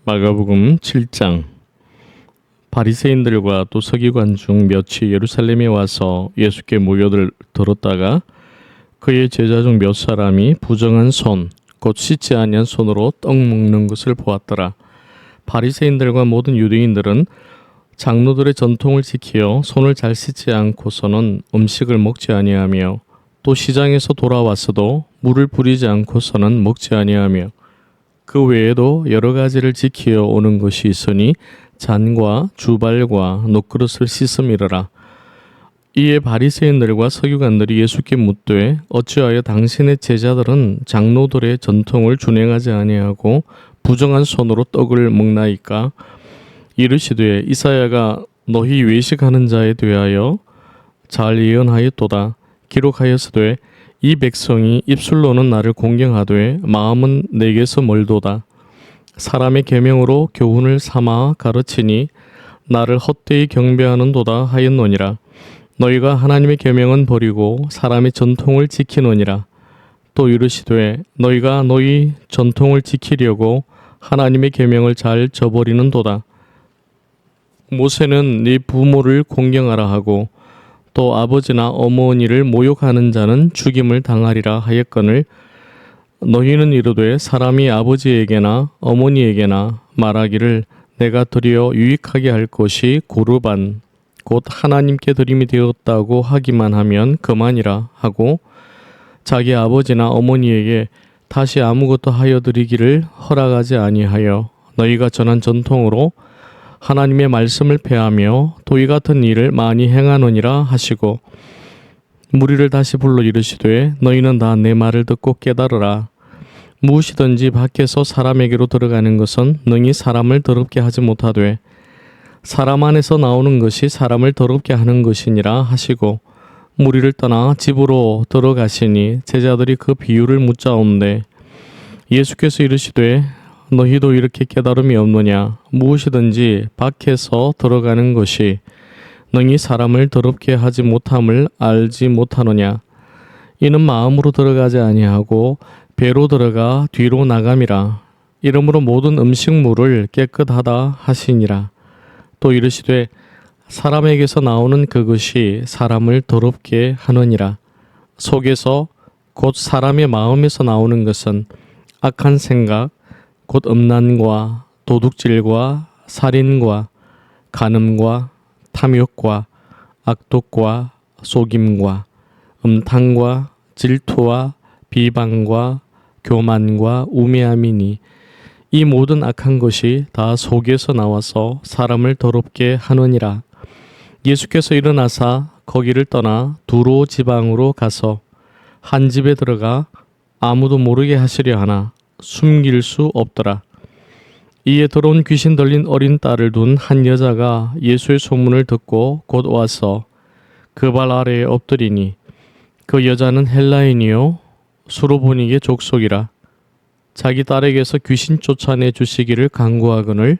S1: 마가복음 7장. 바리새인들과 또 서기관 중 몇이 예루살렘에 와서 예수께 모여들었다가 그의 제자 중 몇 사람이 부정한 손, 곧 씻지 아니한 손으로 떡 먹는 것을 보았더라. 바리새인들과 모든 유대인들은 장로들의 전통을 지키어 손을 잘 씻지 않고서는 음식을 먹지 아니하며 또 시장에서 돌아왔어도 물을 뿌리지 않고서는 먹지 아니하며 그 외에도 여러 가지를 지키어 오는 것이 있으니 잔과 주발과 녹그릇을 씻음이러라. 이에 바리새인들과 서기관들이 예수께 묻되 어찌하여 당신의 제자들은 장로들의 전통을 준행하지 아니하고 부정한 손으로 떡을 먹나이까? 이르시되 이사야가 너희 외식하는 자에 대하여 잘 예언하였도다. 기록하였으되 이 백성이 입술로는 나를 공경하되 마음은 내게서 멀도다. 사람의 계명으로 교훈을 삼아 가르치니 나를 헛되이 경배하는도다 하였노니라. 너희가 하나님의 계명은 버리고 사람의 전통을 지키노니라. 또 이르시되 너희가 너희 전통을 지키려고 하나님의 계명을 잘 저버리는도다. 모세는 네 부모를 공경하라 하고 또 아버지나 어머니를 모욕하는 자는 죽임을 당하리라 하였거늘 너희는 이르되 사람이 아버지에게나 어머니에게나 말하기를 내가 드려 유익하게 할 것이 고르반 곧 하나님께 드림이 되었다고 하기만 하면 그만이라 하고 자기 아버지나 어머니에게 다시 아무것도 하여 드리기를 허락하지 아니하여 너희가 전한 전통으로 하나님의 말씀을 폐하며 도의 같은 일을 많이 행하노니라 하시고 무리를 다시 불러 이르시되 너희는 다 내 말을 듣고 깨달으라. 무엇이든지 밖에서 사람에게로 들어가는 것은 능히 사람을 더럽게 하지 못하되 사람 안에서 나오는 것이 사람을 더럽게 하는 것이니라 하시고 무리를 떠나 집으로 들어가시니 제자들이 그 비유를 묻자온데 예수께서 이르시되 너희도 이렇게 깨달음이 없느냐? 무엇이든지 밖에서 들어가는 것이 능히 사람을 더럽게 하지 못함을 알지 못하느냐? 이는 마음으로 들어가지 아니하고 배로 들어가 뒤로 나감이라. 이러므로 모든 음식물을 깨끗하다 하시니라. 또 이르시되 사람에게서 나오는 그것이 사람을 더럽게 하느니라. 속에서 곧 사람의 마음에서 나오는 것은 악한 생각, 곧 음란과 도둑질과 살인과 간음과 탐욕과 악독과 속임과 음탕과 질투와 비방과 교만과 우매함이니 이 모든 악한 것이 다 속에서 나와서 사람을 더럽게 하느니라. 예수께서 일어나사 거기를 떠나 두로 지방으로 가서 한 집에 들어가 아무도 모르게 하시려 하나 숨길 수 없더라. 이에 더러운 귀신 들린 어린 딸을 둔 한 여자가 예수의 소문을 듣고 곧 와서 그 발 아래에 엎드리니 그 여자는 헬라인이요 수로보니게 족속이라. 자기 딸에게서 귀신 쫓아내 주시기를 간구하거늘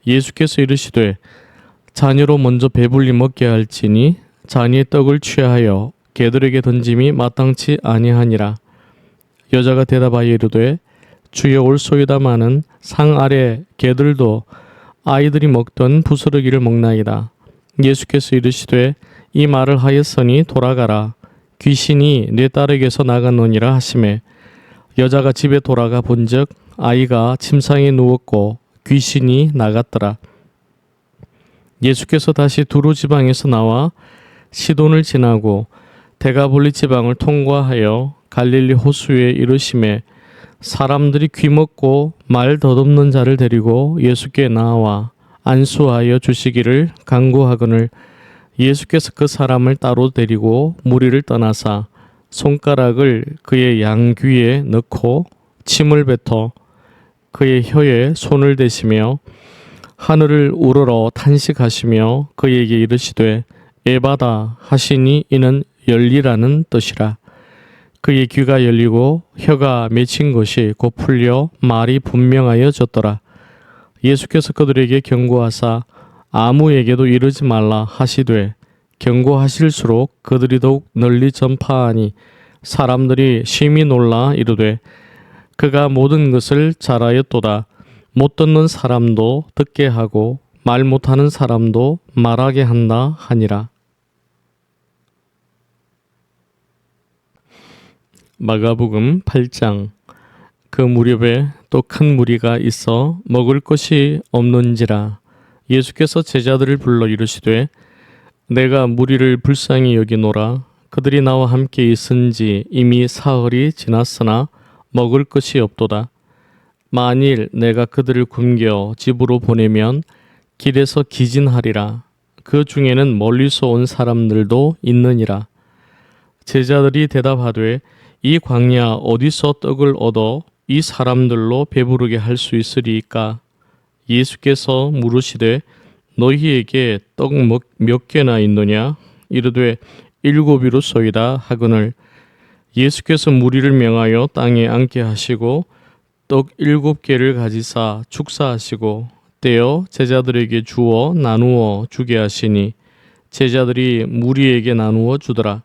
S1: 예수께서 이르시되 자녀로 먼저 배불리 먹게 할지니 자녀의 떡을 취하여 개들에게 던짐이 마땅치 아니하니라. 여자가 대답하여 이르되 주여 올소이다마는 상 아래 개들도 아이들이 먹던 부스러기를 먹나이다. 예수께서 이르시되 이 말을 하였으니 돌아가라. 귀신이 내 딸에게서 나갔노니라 하시매 여자가 집에 돌아가 본즉 아이가 침상에 누웠고 귀신이 나갔더라. 예수께서 다시 두로 지방에서 나와 시돈을 지나고 데가볼리 지방을 통과하여 갈릴리 호수에 이르시매 사람들이 귀먹고 말 덧없는 자를 데리고 예수께 나와 안수하여 주시기를 간구하거늘 예수께서 그 사람을 따로 데리고 무리를 떠나사 손가락을 그의 양귀에 넣고 침을 뱉어 그의 혀에 손을 대시며 하늘을 우러러 탄식하시며 그에게 이르시되 에바다 하시니 이는 열리라는 뜻이라. 그의 귀가 열리고 혀가 맺힌 것이 곧 풀려 말이 분명하여졌더라. 예수께서 그들에게 경고하사 아무에게도 이르지 말라 하시되 경고하실수록 그들이 더욱 널리 전파하니 사람들이 심히 놀라 이르되 그가 모든 것을 잘하였도다. 못 듣는 사람도 듣게 하고 말 못하는 사람도 말하게 한다 하니라. 마가복음 8장. 그 무렵에 또 큰 무리가 있어 먹을 것이 없는지라. 예수께서 제자들을 불러 이르시되 내가 무리를 불쌍히 여기노라. 그들이 나와 함께 있은지 이미 사흘이 지났으나 먹을 것이 없도다. 만일 내가 그들을 굶겨 집으로 보내면 길에서 기진하리라. 그 중에는 멀리서 온 사람들도 있느니라. 제자들이 대답하되 이 광야 어디서 떡을 얻어 이 사람들로 배부르게 할 수 있으리이까? 예수께서 물으시되 너희에게 떡 몇 개나 있느냐? 이르되 7이로소이다 하거늘. 예수께서 무리를 명하여 땅에 앉게 하시고 떡 7개를 가지사 축사하시고 떼어 제자들에게 주어 나누어 주게 하시니 제자들이 무리에게 나누어 주더라.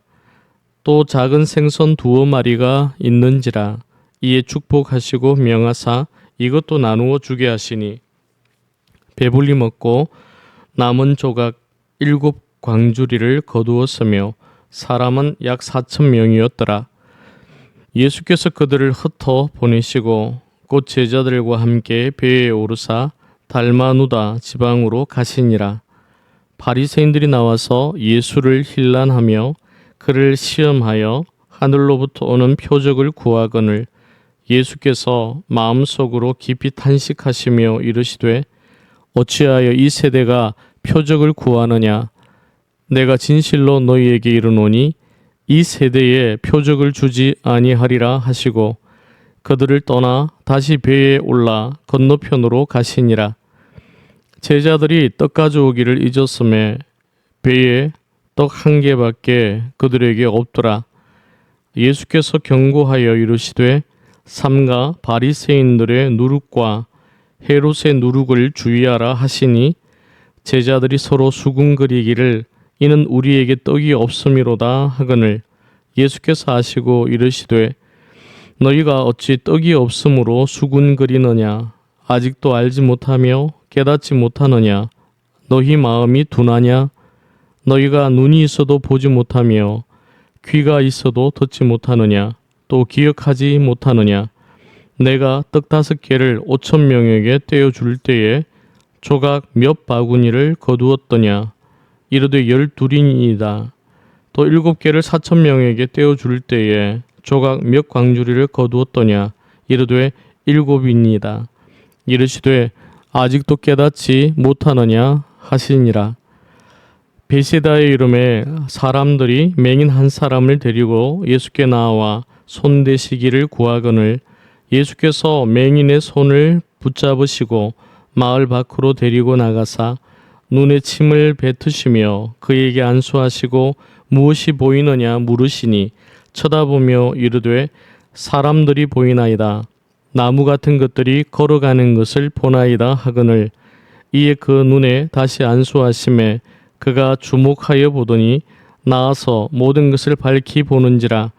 S1: 또 작은 생선 2마리가 있는지라. 이에 축복하시고 명하사 이것도 나누어 주게 하시니 배불리 먹고 남은 조각 7광주리를 거두었으며 사람은 약 4,000명이었더라. 예수께서 그들을 흩어 보내시고 곧 제자들과 함께 배에 오르사 달마누다 지방으로 가시니라. 바리새인들이 나와서 예수를 힐난하며 그를 시험하여 하늘로부터 오는 표적을 구하거늘. 예수께서 마음속으로 깊이 탄식하시며 이르시되 어찌하여 이 세대가 표적을 구하느냐? 내가 진실로 너희에게 이르노니 이 세대에 표적을 주지 아니하리라 하시고 그들을 떠나 다시 배에 올라 건너편으로 가시니라. 제자들이 떡 가져오기를 잊었음에 배에 떡 1개밖에 그들에게 없더라. 예수께서 경고하여 이르시되 삼가 바리새인들의 누룩과 헤롯의 누룩을 주의하라 하시니 제자들이 서로 수군거리기를 이는 우리에게 떡이 없음이로다 하거늘. 예수께서 아시고 이르시되 너희가 어찌 떡이 없으므로 수군거리느냐? 아직도 알지 못하며 깨닫지 못하느냐? 너희 마음이 둔하냐? 너희가 눈이 있어도 보지 못하며 귀가 있어도 듣지 못하느냐? 또 기억하지 못하느냐? 내가 떡 5개를 5,000명에게 떼어줄 때에 조각 몇 바구니를 거두었더냐? 이르되 12이니이다. 또 7개를 4,000명에게 떼어줄 때에 조각 몇 광주리를 거두었더냐? 이르되 7이니이다. 이르시되 아직도 깨닫지 못하느냐 하시니라. 베세다의 이름에 사람들이 맹인 한 사람을 데리고 예수께 나와 손대시기를 구하거늘. 예수께서 맹인의 손을 붙잡으시고 마을 밖으로 데리고 나가사 눈에 침을 뱉으시며 그에게 안수하시고 무엇이 보이느냐 물으시니 쳐다보며 이르되 사람들이 보이나이다. 나무 같은 것들이 걸어가는 것을 보나이다 하거늘. 이에 그 눈에 다시 안수하심에 그가 주목하여 보더니 나아서 모든 것을 밝히 보는지라.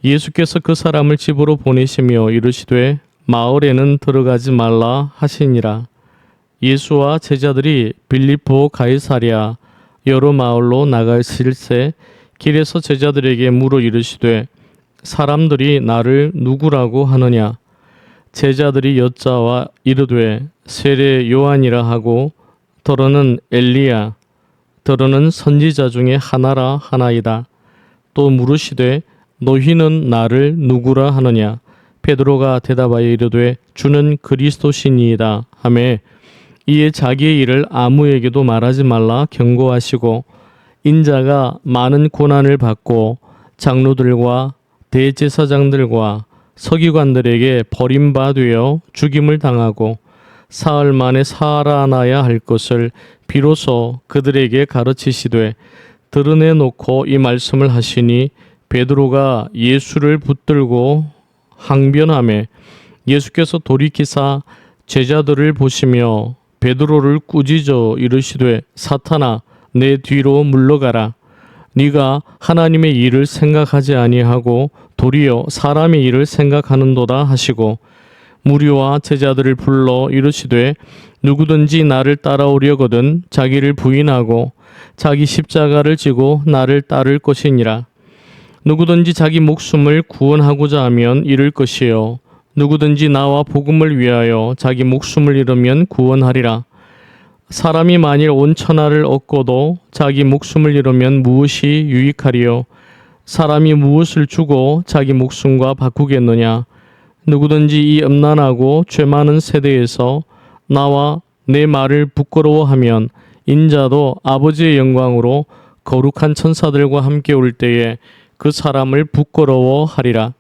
S1: 예수께서 그 사람을 집으로 보내시며 이르시되 마을에는 들어가지 말라 하시니라. 예수와 제자들이 빌립보 가이사랴 여러 마을로 나가실새 길에서 제자들에게 물어 이르시되 사람들이 나를 누구라고 하느냐? 제자들이 여짜와 이르되 세례 요한이라 하고 더러는 엘리야 더러는 선지자 중에 하나라 하나이다. 또 물으시되 너희는 나를 누구라 하느냐? 베드로가 대답하여 이르되 주는 그리스도시니이다 하매 이에 자기의 일을 아무에게도 말하지 말라 경고하시고 인자가 많은 고난을 받고 장로들과 대제사장들과 서기관들에게 버림받으어 죽임을 당하고 사흘 만에 살아나야 할 것을 비로소 그들에게 가르치시되 드러내놓고 이 말씀을 하시니 베드로가 예수를 붙들고 항변하매 예수께서 돌이키사 제자들을 보시며 베드로를 꾸짖어 이르시되 사탄아 내 뒤로 물러가라. 네가 하나님의 일을 생각하지 아니하고 도리어 사람의 일을 생각하는도다 하시고 무리와 제자들을 불러 이르시되 누구든지 나를 따라오려거든 자기를 부인하고 자기 십자가를 지고 나를 따를 것이니라. 누구든지 자기 목숨을 구원하고자 하면 잃을 것이요 누구든지 나와 복음을 위하여 자기 목숨을 잃으면 구원하리라. 사람이 만일 온 천하를 얻고도 자기 목숨을 잃으면 무엇이 유익하리요? 사람이 무엇을 주고 자기 목숨과 바꾸겠느냐? 누구든지 이 음란하고 죄 많은 세대에서 나와 내 말을 부끄러워하면 인자도 아버지의 영광으로 거룩한 천사들과 함께 올 때에 그 사람을 부끄러워하리라.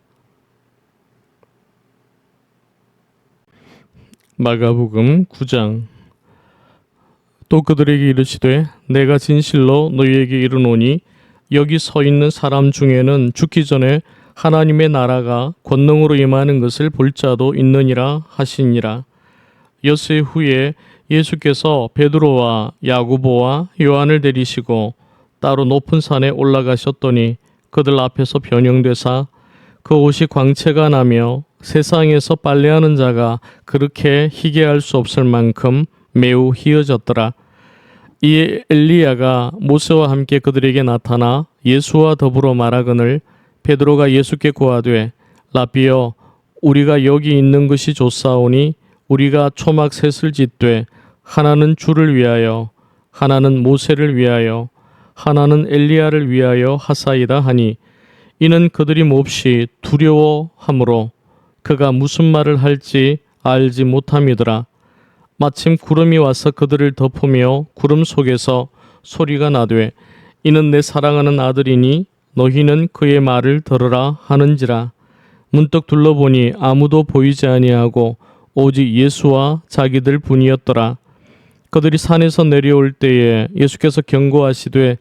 S1: 마가복음 9장. 또 그들에게 이르시되 내가 진실로 너희에게 이르노니 여기 서 있는 사람 중에는 죽기 전에 하나님의 나라가 권능으로 임하는 것을 볼 자도 있느니라 하시니라. 엿새 후에 예수께서 베드로와 야고보와 요한을 데리시고 따로 높은 산에 올라가셨더니 그들 앞에서 변형되사 그 옷이 광채가 나며 세상에서 빨래하는 자가 그렇게 희게 할 수 없을 만큼 매우 희어졌더라. 이에 엘리야가 모세와 함께 그들에게 나타나 예수와 더불어 말하거늘 베드로가 예수께 고하되 라비여 우리가 여기 있는 것이 좋사오니 우리가 초막 셋을 짓되 하나는 주를 위하여 하나는 모세를 위하여 하나는 엘리야를 위하여 하사이다 하니 이는 그들이 몹시 두려워하므로 그가 무슨 말을 할지 알지 못함이더라. 마침 구름이 와서 그들을 덮으며 구름 속에서 소리가 나되 이는 내 사랑하는 아들이니 너희는 그의 말을 들으라 하는지라. 문득 둘러보니 아무도 보이지 아니하고 오직 예수와 자기들 뿐이었더라. 그들이 산에서 내려올 때에 예수께서 경고하시되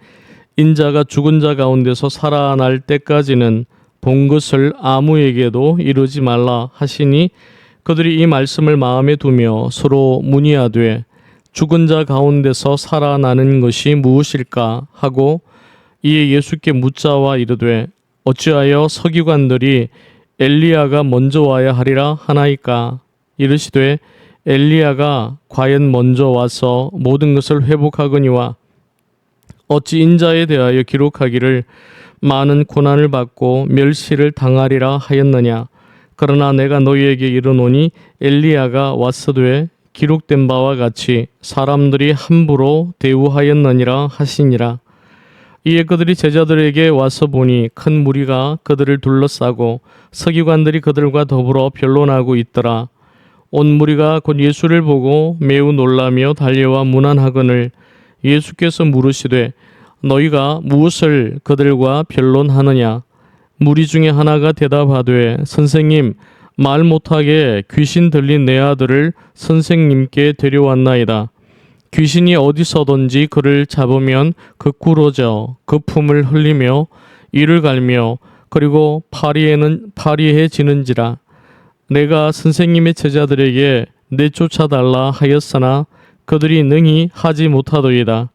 S1: 인자가 죽은 자 가운데서 살아날 때까지는 본 것을 아무에게도 이르지 말라 하시니 그들이 이 말씀을 마음에 두며 서로 문의하되 죽은 자 가운데서 살아나는 것이 무엇일까 하고 이에 예수께 묻자와 이르되 어찌하여 서기관들이 엘리야가 먼저 와야 하리라 하나이까? 이르시되 엘리야가 과연 먼저 와서 모든 것을 회복하거니와 어찌 인자에 대하여 기록하기를 많은 고난을 받고 멸시를 당하리라 하였느냐? 그러나 내가 너희에게 이르노니 엘리야가 왔으되 기록된 바와 같이 사람들이 함부로 대우하였느니라 하시니라. 이에 그들이 제자들에게 와서 보니 큰 무리가 그들을 둘러싸고 서기관들이 그들과 더불어 변론하고 있더라. 온 무리가 곧 예수를 보고 매우 놀라며 달려와 문안하거늘 예수께서 물으시되 너희가 무엇을 그들과 변론하느냐? 무리 중에 하나가 대답하되 선생님 말 못하게 귀신 들린 내 아들을 선생님께 데려왔나이다. 귀신이 어디서든지 그를 잡으면 극구러져 그 품을 흘리며 이를 갈며 그리고 파리해지는지라. 내가 선생님의 제자들에게 내쫓아달라 하였으나 그들이 능히 하지 못하더이다.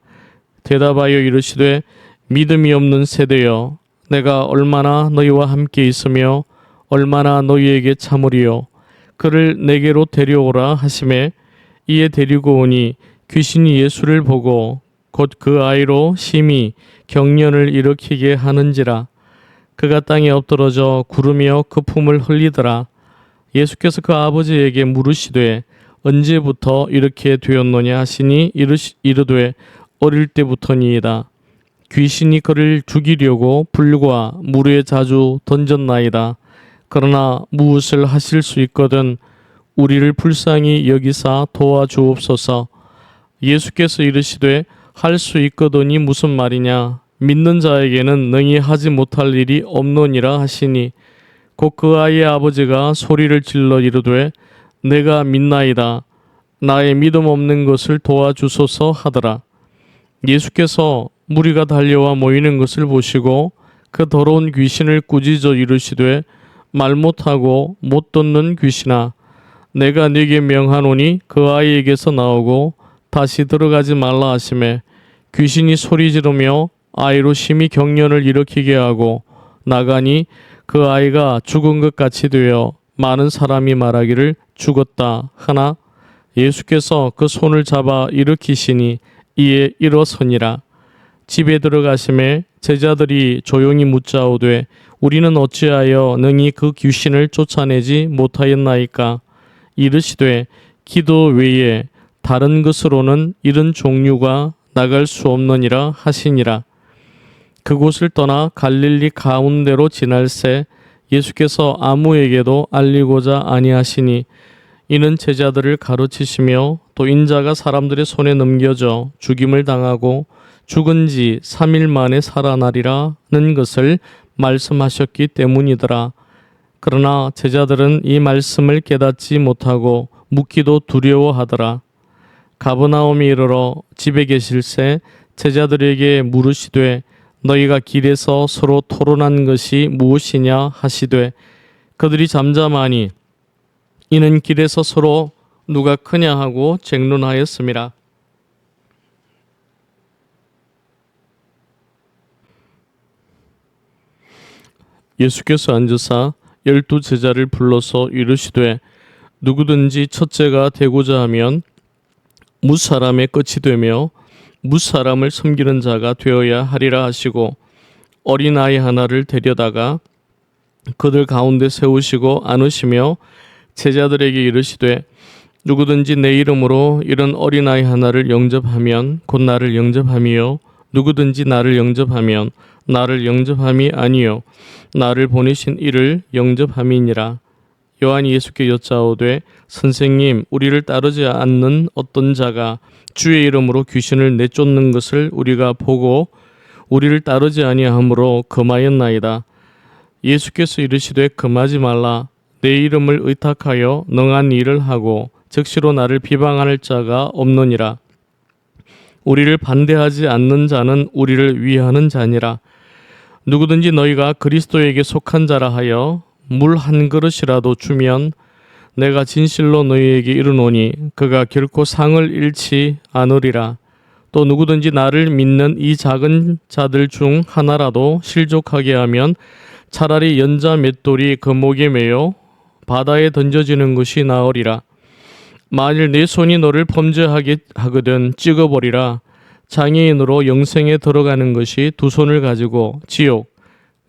S1: 대답하여 이르시되 믿음이 없는 세대여 내가 얼마나 너희와 함께 있으며 얼마나 너희에게 참으리요. 그를 내게로 데려오라 하시매 이에 데리고 오니 귀신이 예수를 보고 곧 그 아이로 심히 경련을 일으키게 하는지라. 그가 땅에 엎드러져 구르며 그 품을 흘리더라. 예수께서 그 아버지에게 물으시되 언제부터 이렇게 되었노냐 하시니 이르되 어릴 때부터니이다. 귀신이 그를 죽이려고 불과 물에 자주 던졌나이다. 그러나 무엇을 하실 수 있거든 우리를 불쌍히 여기사 도와주옵소서. 예수께서 이르시되 할 수 있거든이 무슨 말이냐? 믿는 자에게는 능히 하지 못할 일이 없노니라 하시니 곧 그 아이의 아버지가 소리를 질러 이르되 내가 믿나이다. 나의 믿음 없는 것을 도와주소서 하더라. 예수께서 무리가 달려와 모이는 것을 보시고 그 더러운 귀신을 꾸짖어 이르시되 말 못하고 못 듣는 귀신아 내가 네게 명하노니 그 아이에게서 나오고 다시 들어가지 말라 하시매 귀신이 소리 지르며 아이로 심히 경련을 일으키게 하고 나가니 그 아이가 죽은 것 같이 되어 많은 사람이 말하기를 죽었다 하나 예수께서 그 손을 잡아 일으키시니 이에 일어서니라. 집에 들어가심에 제자들이 조용히 묻자오되 우리는 어찌하여 능히 그 귀신을 쫓아내지 못하였나이까. 이르시되 기도 외에 다른 것으로는 이런 종류가 나갈 수 없느니라 하시니라. 그곳을 떠나 갈릴리 가운데로 지날새 예수께서 아무에게도 알리고자 아니하시니 이는 제자들을 가르치시며 또 인자가 사람들의 손에 넘겨져 죽임을 당하고 죽은 지 3일 만에 살아나리라는 것을 말씀하셨기 때문이더라. 그러나 제자들은 이 말씀을 깨닫지 못하고 묻기도 두려워하더라. 가버나움에 이르러 집에 계실새 제자들에게 물으시되 너희가 길에서 서로 토론한 것이 무엇이냐 하시되 그들이 잠잠하니 이는 길에서 서로 누가 크냐 하고 쟁론하였음이라. 예수께서 앉으사 12 제자를 불러서 이르시되 누구든지 첫째가 되고자 하면 무사람의 끝이 되며 무사람을 섬기는 자가 되어야 하리라 하시고 어린아이 하나를 데려다가 그들 가운데 세우시고 안으시며 제자들에게 이르시되 누구든지 내 이름으로 이런 어린아이 하나를 영접하면 곧 나를 영접함이요 누구든지 나를 영접하면 나를 영접함이 아니요 나를 보내신 이를 영접함이니라. 요한이 예수께 여짜오되 선생님 우리를 따르지 않는 어떤 자가 주의 이름으로 귀신을 내쫓는 것을 우리가 보고 우리를 따르지 아니하므로 금하였나이다. 예수께서 이르시되 금하지 말라. 내 이름을 의탁하여 능한 일을 하고 즉시로 나를 비방할 자가 없느니라. 우리를 반대하지 않는 자는 우리를 위하는 자니라. 누구든지 너희가 그리스도에게 속한 자라 하여 물 한 그릇이라도 주면 내가 진실로 너희에게 이르노니 그가 결코 상을 잃지 않으리라. 또 누구든지 나를 믿는 이 작은 자들 중 하나라도 실족하게 하면 차라리 연자 맷돌이 그 목에 매여 바다에 던져지는 것이 나으리라. 만일 내 손이 너를 범죄하게 하거든 찍어버리라. 장애인으로 영생에 들어가는 것이 두 손을 가지고 지옥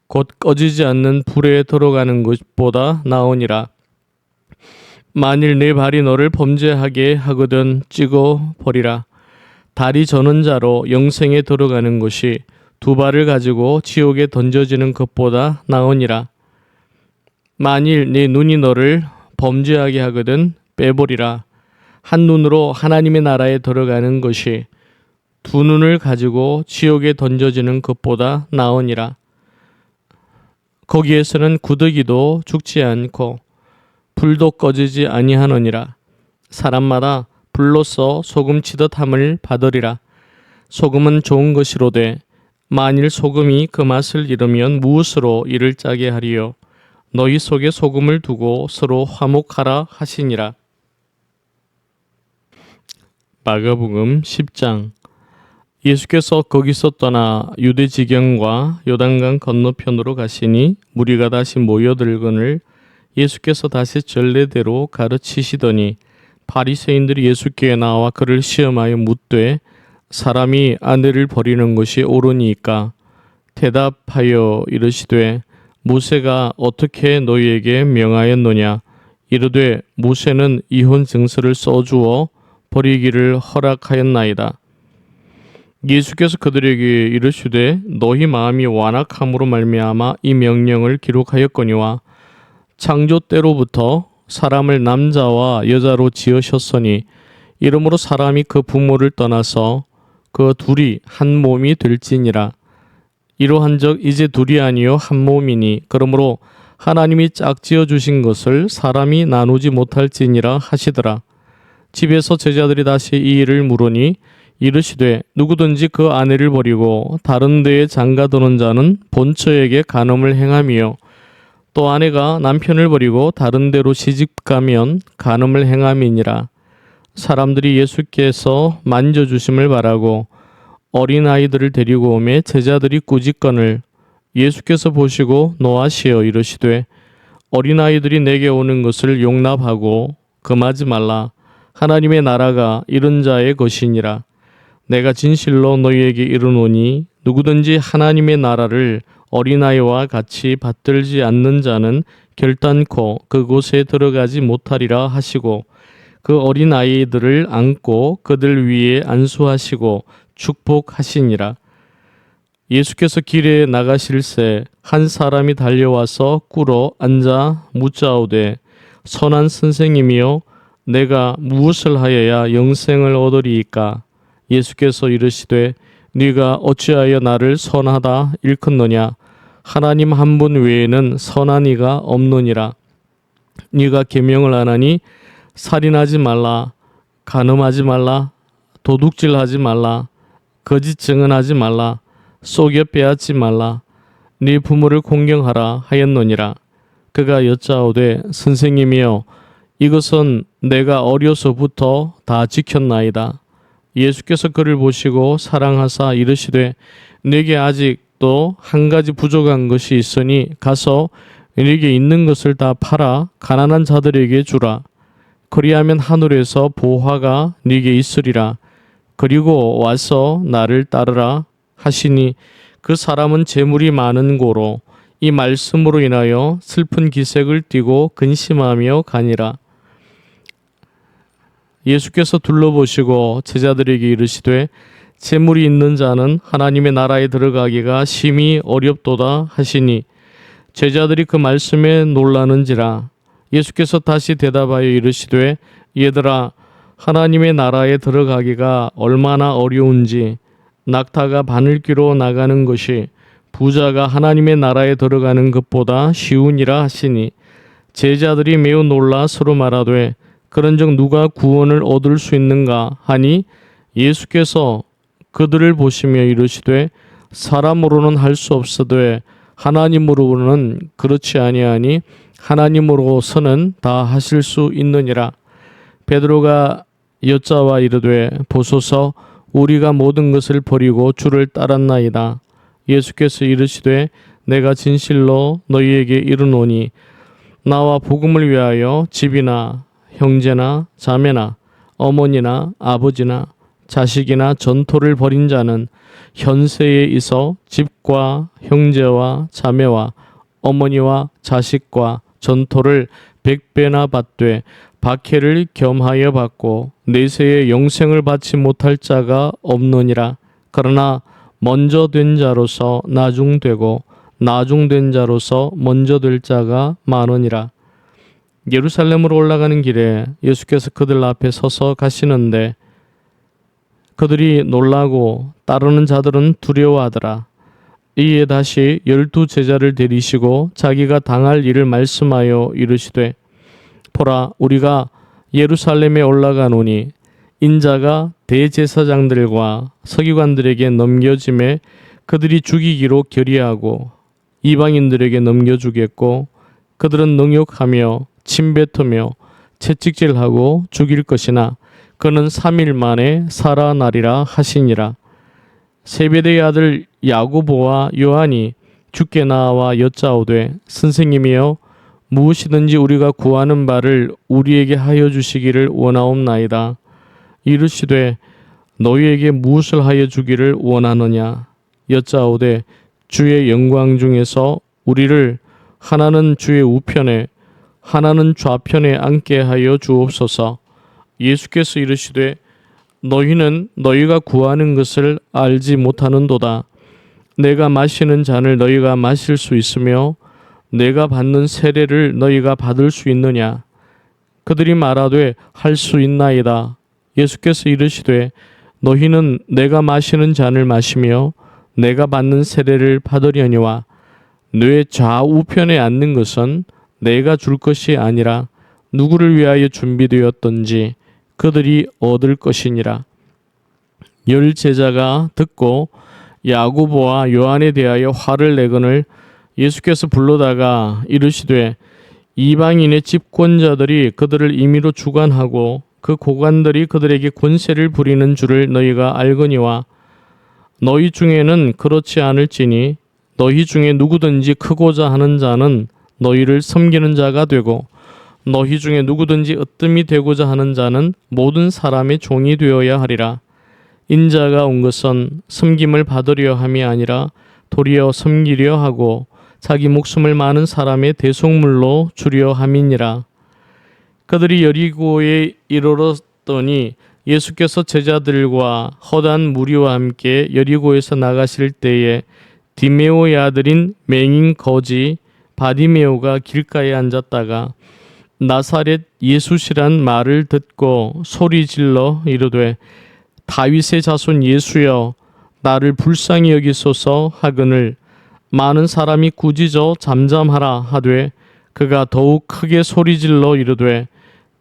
S1: 곧 꺼지지 않는 불에 들어가는 것보다 나으니라. 만일 내 발이 너를 범죄하게 하거든 찍어버리라. 다리 저는 자로 영생에 들어가는 것이 두 발을 가지고 지옥에 던져지는 것보다 나으니라. 만일 네 눈이 너를 범죄하게 하거든 빼버리라. 한 눈으로 하나님의 나라에 들어가는 것이 두 눈을 가지고 지옥에 던져지는 것보다 나으니라. 거기에서는 구더기도 죽지 않고 불도 꺼지지 아니하느니라. 사람마다 불로써 소금 치듯 함을 받으리라. 소금은 좋은 것이로되 만일 소금이 그 맛을 잃으면 무엇으로 이를 짜게 하리요. 너희 속에 소금을 두고 서로 화목하라 하시니라. 마가복음 10장. 예수께서 거기서 떠나 유대 지경과 요단강 건너편으로 가시니 무리가 다시 모여들거늘 예수께서 다시 전례대로 가르치시더니 바리새인들이 예수께 나와 그를 시험하여 묻되 사람이 아내를 버리는 것이 옳으니까 대답하여 이르시되 모세가 어떻게 너희에게 명하였느냐. 이르되 모세는 이혼 증서를 써주어 버리기를 허락하였나이다. 예수께서 그들에게 이르시되 너희 마음이 완악함으로 말미암아 이 명령을 기록하였거니와 창조 때로부터 사람을 남자와 여자로 지으셨으니 이러므로 사람이 그 부모를 떠나서 그 둘이 한 몸이 될지니라. 이러한즉 이제 둘이 아니요 한 몸이니 그러므로 하나님이 짝지어 주신 것을 사람이 나누지 못할지니라 하시더라. 집에서 제자들이 다시 이 일을 물으니 이르시되 누구든지 그 아내를 버리고 다른 데에 장가드는 자는 본처에게 간음을 행함이요 또 아내가 남편을 버리고 다른 데로 시집가면 간음을 행함이니라. 사람들이 예수께서 만져주심을 바라고 어린아이들을 데리고 오매 제자들이 꾸짖거늘 예수께서 보시고 노하시어 이르시되 어린아이들이 내게 오는 것을 용납하고 금하지 말라. 하나님의 나라가 이런 자의 것이니라. 내가 진실로 너희에게 이르노니 누구든지 하나님의 나라를 어린아이와 같이 받들지 않는 자는 결단코 그곳에 들어가지 못하리라 하시고 그 어린아이들을 안고 그들 위에 안수하시고 축복하시니라. 예수께서 길에 나가실새 한 사람이 달려와서 꿇어 앉아 묻자오되 선한 선생님이여 내가 무엇을 하여야 영생을 얻으리이까? 예수께서 이르시되 네가 어찌하여 나를 선하다 일컫느냐? 하나님 한 분 외에는 선한 이가 없느니라. 네가 계명을 안 하니 살인하지 말라, 간음하지 말라, 도둑질하지 말라, 거짓 증언하지 말라, 속여 빼앗지 말라, 네 부모를 공경하라 하였느니라. 그가 여짜오되 선생님이여 이것은 내가 어려서부터 다 지켰나이다. 예수께서 그를 보시고 사랑하사 이르시되 네게 아직도 한 가지 부족한 것이 있으니 가서 네게 있는 것을 다 팔아 가난한 자들에게 주라. 그리하면 하늘에서 보화가 네게 있으리라. 그리고 와서 나를 따르라 하시니 그 사람은 재물이 많은 고로 이 말씀으로 인하여 슬픈 기색을 띠고 근심하며 가니라. 예수께서 둘러보시고 제자들에게 이르시되 재물이 있는 자는 하나님의 나라에 들어가기가 심히 어렵도다 하시니 제자들이 그 말씀에 놀라는지라. 예수께서 다시 대답하여 이르시되 얘들아 하나님의 나라에 들어가기가 얼마나 어려운지 낙타가 바늘귀로 나가는 것이 부자가 하나님의 나라에 들어가는 것보다 쉬우니라 하시니 제자들이 매우 놀라 서로 말하되 그런즉 누가 구원을 얻을 수 있는가 하니 예수께서 그들을 보시며 이르시되 사람으로는 할 수 없어되 하나님으로는 그렇지 아니하니 하나님으로서는 다 하실 수 있느니라. 베드로가 여짜와 이르되 보소서 우리가 모든 것을 버리고 주를 따랐나이다. 예수께서 이르시되 내가 진실로 너희에게 이르노니 나와 복음을 위하여 집이나 형제나 자매나 어머니나 아버지나 자식이나 전토를 벌인 자는 현세에 있어 집과 형제와 자매와 어머니와 자식과 전토를 100배나 받되 박해를 겸하여 받고 내세에 영생을 받지 못할 자가 없느니라. 그러나 먼저 된 자로서 나중되고 나중된 자로서 먼저 될 자가 많으니라. 예루살렘으로 올라가는 길에 예수께서 그들 앞에 서서 가시는데 그들이 놀라고 따르는 자들은 두려워하더라. 이에 다시 12 제자를 데리시고 자기가 당할 일을 말씀하여 이르시되 보라 우리가 예루살렘에 올라가노니 인자가 대제사장들과 서기관들에게 넘겨짐에 그들이 죽이기로 결의하고 이방인들에게 넘겨주겠고 그들은 능욕하며 침뱉으며 채찍질하고 죽일 것이나 그는 3일 만에 살아나리라 하시니라. 세베대의 아들 야고보와 요한이 주께 나와 여짜오되 선생님이여 무엇이든지 우리가 구하는 바를 우리에게 하여 주시기를 원하옵나이다. 이르시되 너희에게 무엇을 하여 주기를 원하느냐. 여짜오되 주의 영광 중에서 우리를 하나는 주의 우편에 하나는 좌편에 앉게 하여 주옵소서. 예수께서 이르시되 너희는 너희가 구하는 것을 알지 못하는도다. 내가 마시는 잔을 너희가 마실 수 있으며 내가 받는 세례를 너희가 받을 수 있느냐. 그들이 말하되 할 수 있나이다. 예수께서 이르시되 너희는 내가 마시는 잔을 마시며 내가 받는 세례를 받으려니와 뇌 좌우편에 앉는 것은 내가 줄 것이 아니라 누구를 위하여 준비되었던지 그들이 얻을 것이니라. 10 제자가 듣고 야고보와 요한에 대하여 화를 내거늘 예수께서 불러다가 이르시되 이방인의 집권자들이 그들을 임의로 주관하고 그 고관들이 그들에게 권세를 부리는 줄을 너희가 알거니와 너희 중에는 그렇지 않을지니 너희 중에 누구든지 크고자 하는 자는 너희를 섬기는 자가 되고 너희 중에 누구든지 으뜸이 되고자 하는 자는 모든 사람의 종이 되어야 하리라. 인자가 온 것은 섬김을 받으려 함이 아니라 도리어 섬기려 하고 자기 목숨을 많은 사람의 대속물로 주려 함이니라. 그들이 여리고에 이르렀더니 예수께서 제자들과 허다한 무리와 함께 여리고에서 나가실 때에 디메오의 아들인 맹인 거지 바디메오가 길가에 앉았다가 나사렛 예수시란 말을 듣고 소리질러 이르되 다윗의 자손 예수여 나를 불쌍히 여기소서 하거늘 많은 사람이 꾸짖어 잠잠하라 하되 그가 더욱 크게 소리질러 이르되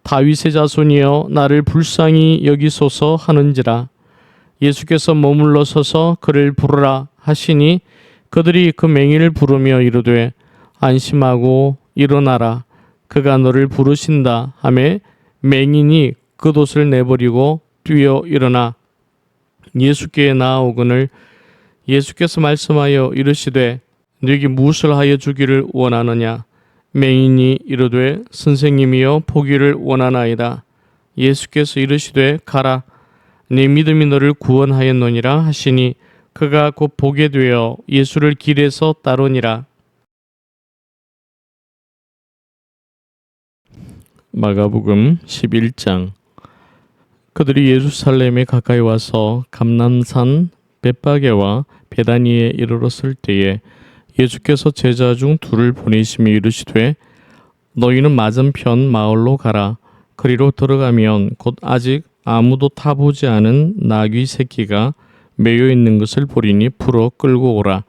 S1: 다윗의 자손이여 나를 불쌍히 여기소서 하는지라. 예수께서 머물러 서서 그를 부르라 하시니 그들이 그 맹인을 부르며 이르되 안심하고 일어나라 그가 너를 부르신다 하매 맹인이 겉옷을 내버리고 뛰어 일어나 예수께 나아오거늘 예수께서 말씀하여 이르시되 네게 무엇을 하여 주기를 원하느냐. 맹인이 이르되 선생님이여 보기를 원하나이다. 예수께서 이르시되 가라 네 믿음이 너를 구원하였느니라 하시니 그가 곧 보게 되어 예수를 길에서 따르니라. 마가복음 11장. 그들이 예루살렘에 가까이 와서 감람산 벳바게와 베다니에 이르렀을 때에 예수께서 제자 중 둘을 보내시며 이르시되 너희는 맞은편 마을로 가라. 그리로 들어가면 곧 아직 아무도 타보지 않은 나귀 새끼가 매여 있는 것을 보리니 풀어 끌고 오라.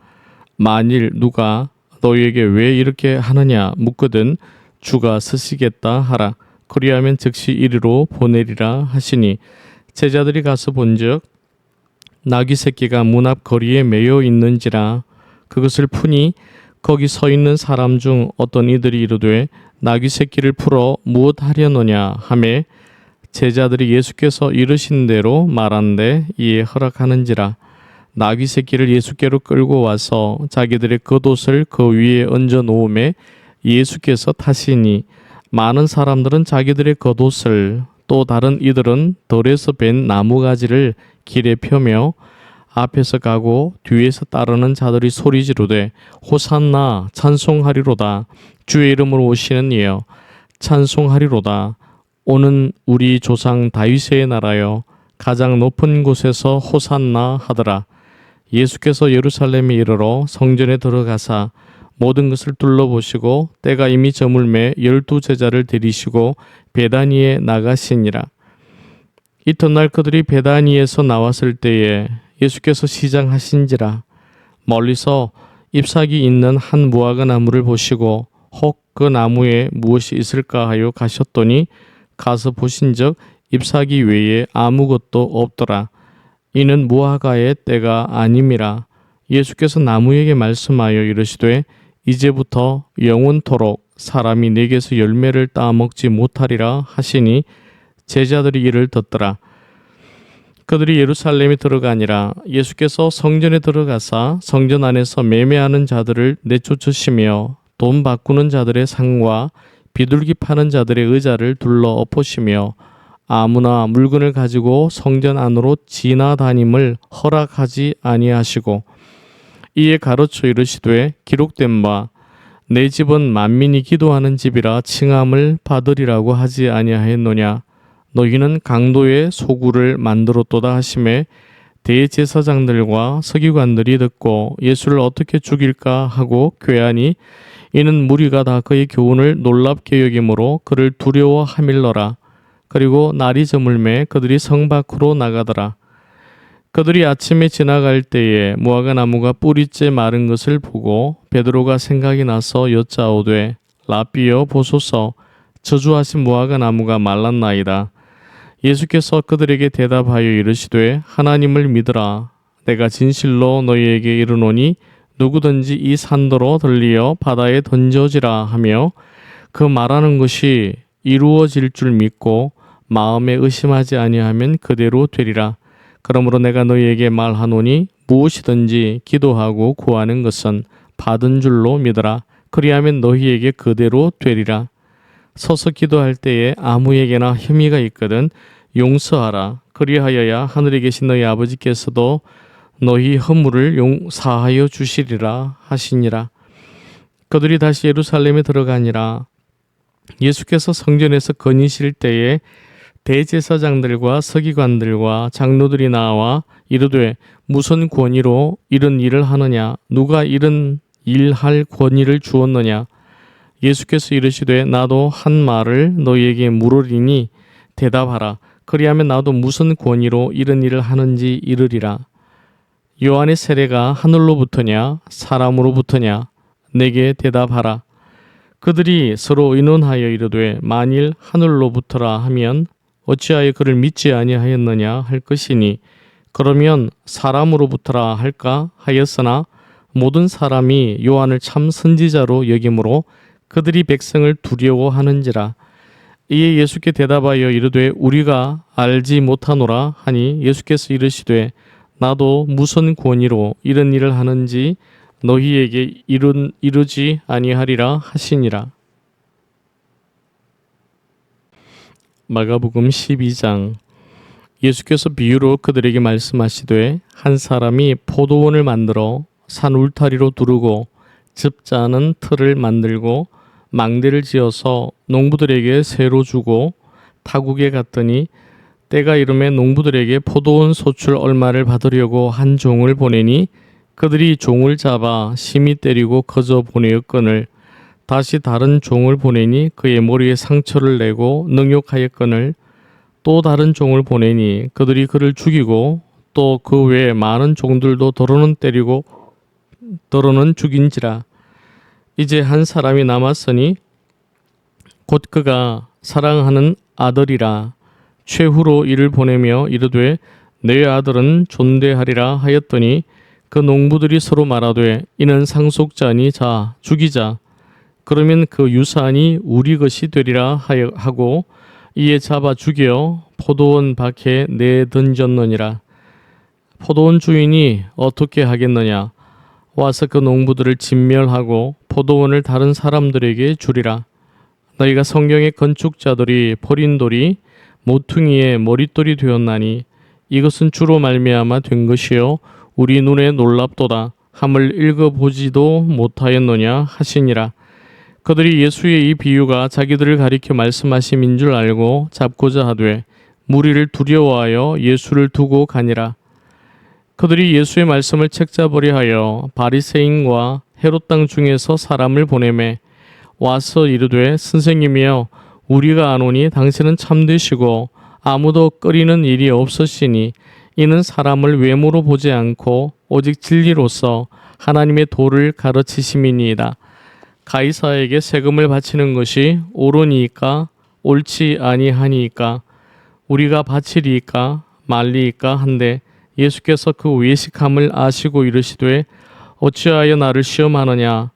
S1: 만일 누가 너희에게 왜 이렇게 하느냐 묻거든 주가 쓰시겠다 하라. 그리하면 즉시 이리로 보내리라 하시니 제자들이 가서 본즉 나귀 새끼가 문 앞 거리에 매여 있는지라. 그것을 푸니 거기 서 있는 사람 중 어떤 이들이 이르되 나귀 새끼를 풀어 무엇 하려느냐 하매 제자들이 예수께서 이르신 대로 말한데 이에 허락하는지라. 나귀 새끼를 예수께로 끌고 와서 자기들의 겉옷을 그 위에 얹어 놓음에 예수께서 타시니 많은 사람들은 자기들의 겉옷을 또 다른 이들은 덜에서 벤 나무가지를 길에 펴며 앞에서 가고 뒤에서 따르는 자들이 소리 지르되 호산나 찬송하리로다. 주의 이름으로 오시는 이여 찬송하리로다. 오는 우리 조상 다윗의 나라여 가장 높은 곳에서 호산나 하더라. 예수께서 예루살렘에 이르러 성전에 들어가사 모든 것을 둘러보시고 때가 이미 저물매 12 제자를 데리시고 베다니에 나가시니라. 이튿날 그들이 베다니에서 나왔을 때에 예수께서 시장하신지라. 멀리서 잎사귀 있는 한 무화과 나무를 보시고 혹 그 나무에 무엇이 있을까 하여 가셨더니 가서 보신즉 잎사귀 외에 아무것도 없더라. 이는 무화과의 때가 아님이라. 예수께서 나무에게 말씀하여 이르시되 이제부터 영원토록 사람이 내게서 열매를 따먹지 못하리라 하시니 제자들이 이를 듣더라. 그들이 예루살렘에 들어가니라. 예수께서 성전에 들어가사 성전 안에서 매매하는 자들을 내쫓으시며 돈 바꾸는 자들의 상과 비둘기 파는 자들의 의자를 둘러 엎으시며 아무나 물건을 가지고 성전 안으로 지나다님을 허락하지 아니하시고 이에 가르쳐 이르시되 기록된 바 내 집은 만민이 기도하는 집이라 칭함을 받으리라고 하지 아니하였느냐. 너희는 강도의 소굴을 만들었도다 하시매 대제사장들과 서기관들이 듣고 예수를 어떻게 죽일까 하고 꾀하니 이는 무리가 다 그의 교훈을 놀랍게 여김으로 그를 두려워하밀러라. 그리고 날이 저물매 그들이 성 밖으로 나가더라. 그들이 아침에 지나갈 때에 무화과 나무가 뿌리째 마른 것을 보고 베드로가 생각이 나서 여짜오되 라삐여 보소서 저주하신 무화과 나무가 말랐나이다. 예수께서 그들에게 대답하여 이르시되 하나님을 믿으라. 내가 진실로 너희에게 이르노니 누구든지 이 산더러 들리어 바다에 던져지라 하며 그 말하는 것이 이루어질 줄 믿고 마음에 의심하지 아니하면 그대로 되리라. 그러므로 내가 너희에게 말하노니 무엇이든지 기도하고 구하는 것은 받은 줄로 믿으라. 그리하면 너희에게 그대로 되리라. 서서 기도할 때에 아무에게나 혐의가 있거든 용서하라. 그리하여야 하늘에 계신 너희 아버지께서도 너희 허물을 용사하여 주시리라 하시니라. 그들이 다시 예루살렘에 들어가니라. 예수께서 성전에서 거니실 때에 대제사장들과 서기관들과 장로들이 나와 이르되 무슨 권위로 이런 일을 하느냐? 누가 이런 일할 권위를 주었느냐? 예수께서 이르시되 나도 한 말을 너희에게 물으리니 대답하라. 그리하면 나도 무슨 권위로 이런 일을 하는지 이르리라. 요한의 세례가 하늘로부터냐 사람으로부터냐? 내게 대답하라. 그들이 서로 의논하여 이르되 만일 하늘로부터라 하면 어찌하여 그를 믿지 아니하였느냐 할 것이니 그러면 사람으로부터라 할까 하였으나 모든 사람이 요한을 참 선지자로 여기므로 그들이 백성을 두려워하는지라. 이에 예수께 대답하여 이르되 우리가 알지 못하노라 하니 예수께서 이르시되 나도 무슨 권위로 이런 일을 하는지 너희에게 이르지 아니하리라 하시니라. 마가복음 12장. 예수께서 비유로 그들에게 말씀하시되 한 사람이 포도원을 만들어 산 울타리로 두르고 즙자는 틀을 만들고 망대를 지어서 농부들에게 새로 주고 타국에 갔더니 때가 이르매 농부들에게 포도원 소출 얼마를 받으려고 한 종을 보내니 그들이 종을 잡아 심히 때리고 거저 보내었거늘 다시 다른 종을 보내니 그의 머리에 상처를 내고 능욕하였거늘 또 다른 종을 보내니 그들이 그를 죽이고 또 그 외에 많은 종들도 더러는 때리고 더러는 죽인지라. 이제 한 사람이 남았으니 곧 그가 사랑하는 아들이라. 최후로 이를 보내며 이르되 내 아들은 존대하리라 하였더니 그 농부들이 서로 말하되 이는 상속자니 자 죽이자. 그러면 그 유산이 우리 것이 되리라 하고 이에 잡아 죽여 포도원 밖에 내던졌느니라. 포도원 주인이 어떻게 하겠느냐? 와서 그 농부들을 진멸하고 포도원을 다른 사람들에게 주리라. 너희가 성경의 건축자들이 버린 돌이 모퉁이의 머릿돌이 되었나니 이것은 주로 말미암아 된 것이요 우리 눈에 놀랍도다 함을 읽어보지도 못하였느냐 하시니라. 그들이 예수의 이 비유가 자기들을 가리켜 말씀하심인 줄 알고 잡고자 하되 무리를 두려워하여 예수를 두고 가니라. 그들이 예수의 말씀을 책잡으려 하여 바리새인과 헤롯 땅 중에서 사람을 보내매 와서 이르되 선생님이여 우리가 아노니 당신은 참되시고 아무도 꺼리는 일이 없으시니 이는 사람을 외모로 보지 않고 오직 진리로서 하나님의 도를 가르치심이니이다. 가이사에게 세금을 바치는 것이 옳으니까 옳지 아니하니까 우리가 바치리이까 말리이까 한데 예수께서 그 외식함을 아시고 이르시되 어찌하여 나를 시험하느냐?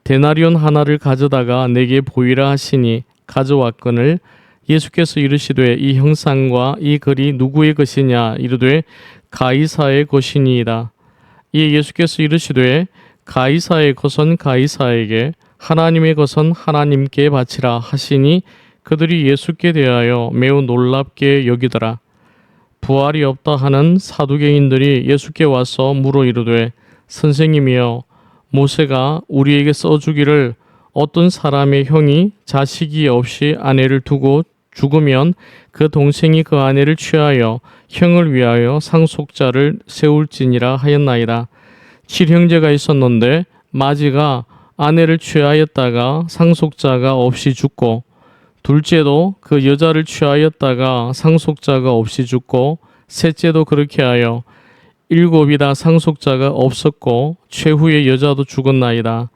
S1: 데나리온 하나를 가져다가 내게 보이라 하시니 가져왔거늘 예수께서 이르시되 이 형상과 이 글이 누구의 것이냐? 이르되 가이사의 것이니이다. 이에 예수께서 이르시되 가이사의 것은 가이사에게 하나님의 것은 하나님께 바치라 하시니 그들이 예수께 대하여 매우 놀랍게 여기더라. 부활이 없다 하는 사두개인들이 예수께 와서 물어 이르되 선생님이여 모세가 우리에게 써주기를 어떤 사람의 형이 자식이 없이 아내를 두고 죽으면 그 동생이 그 아내를 취하여 형을 위하여 상속자를 세울지니라 하였나이다. 7형제가 있었는데 마지가 아내를 취하였다가 상속자가 없이 죽고 둘째도 그 여자를 취하였다가 상속자가 없이 죽고 셋째도 그렇게 하여 7이 다 상속자가 없었고 최후의 여자도 죽었나이다.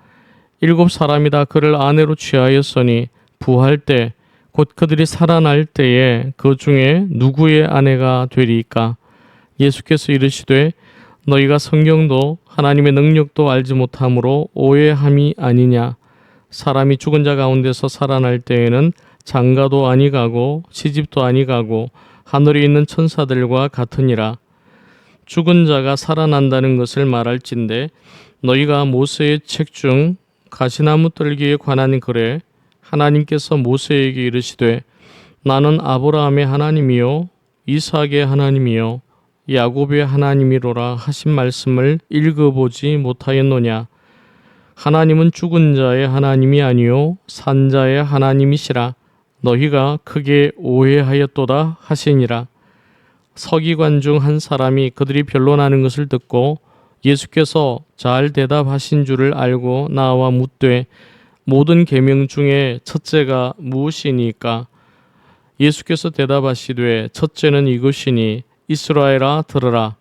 S1: 7 사람이 다 그를 아내로 취하였으니 부활 때 곧 그들이 살아날 때에 그 중에 누구의 아내가 되리이까? 예수께서 이르시되 너희가 성경도 하나님의 능력도 알지 못함으로 오해함이 아니냐. 사람이 죽은 자 가운데서 살아날 때에는 장가도 아니가고 시집도 아니가고 하늘에 있는 천사들과 같으니라. 죽은 자가 살아난다는 것을 말할진대 너희가 모세의 책 중 가시나무 떨기에 관한 글에 하나님께서 모세에게 이르시되 나는 아브라함의 하나님이요 이삭의 하나님이요 야곱의 하나님이로라 하신 말씀을 읽어보지 못하였노냐. 하나님은 죽은 자의 하나님이 아니요 산 자의 하나님이시라. 너희가 크게 오해하였도다 하시니라. 서기관 중 한 사람이 그들이 변론하는 것을 듣고 예수께서 잘 대답하신 줄을 알고 나와 묻되 모든 계명 중에 첫째가 무엇이니까? 예수께서 대답하시되 첫째는 이것이니 이스라엘아 들으라.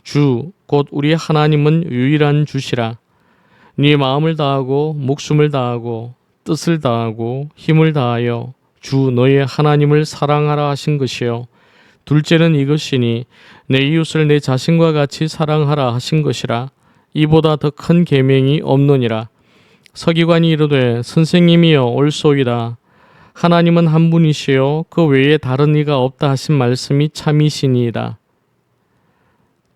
S1: 주 곧 우리 하나님은 유일한 주시라. 네 마음을 다하고 목숨을 다하고 뜻을 다하고 힘을 다하여 주 너의 하나님을 사랑하라 하신 것이요. 둘째는 이것이니 내 이웃을 내 자신과 같이 사랑하라 하신 것이라. 이보다 더 큰 계명이 없느니라. 서기관이 이르되 선생님이여 옳소이다. 하나님은 한 분이시요 그 외에 다른 이가 없다 하신 말씀이 참이시니이다.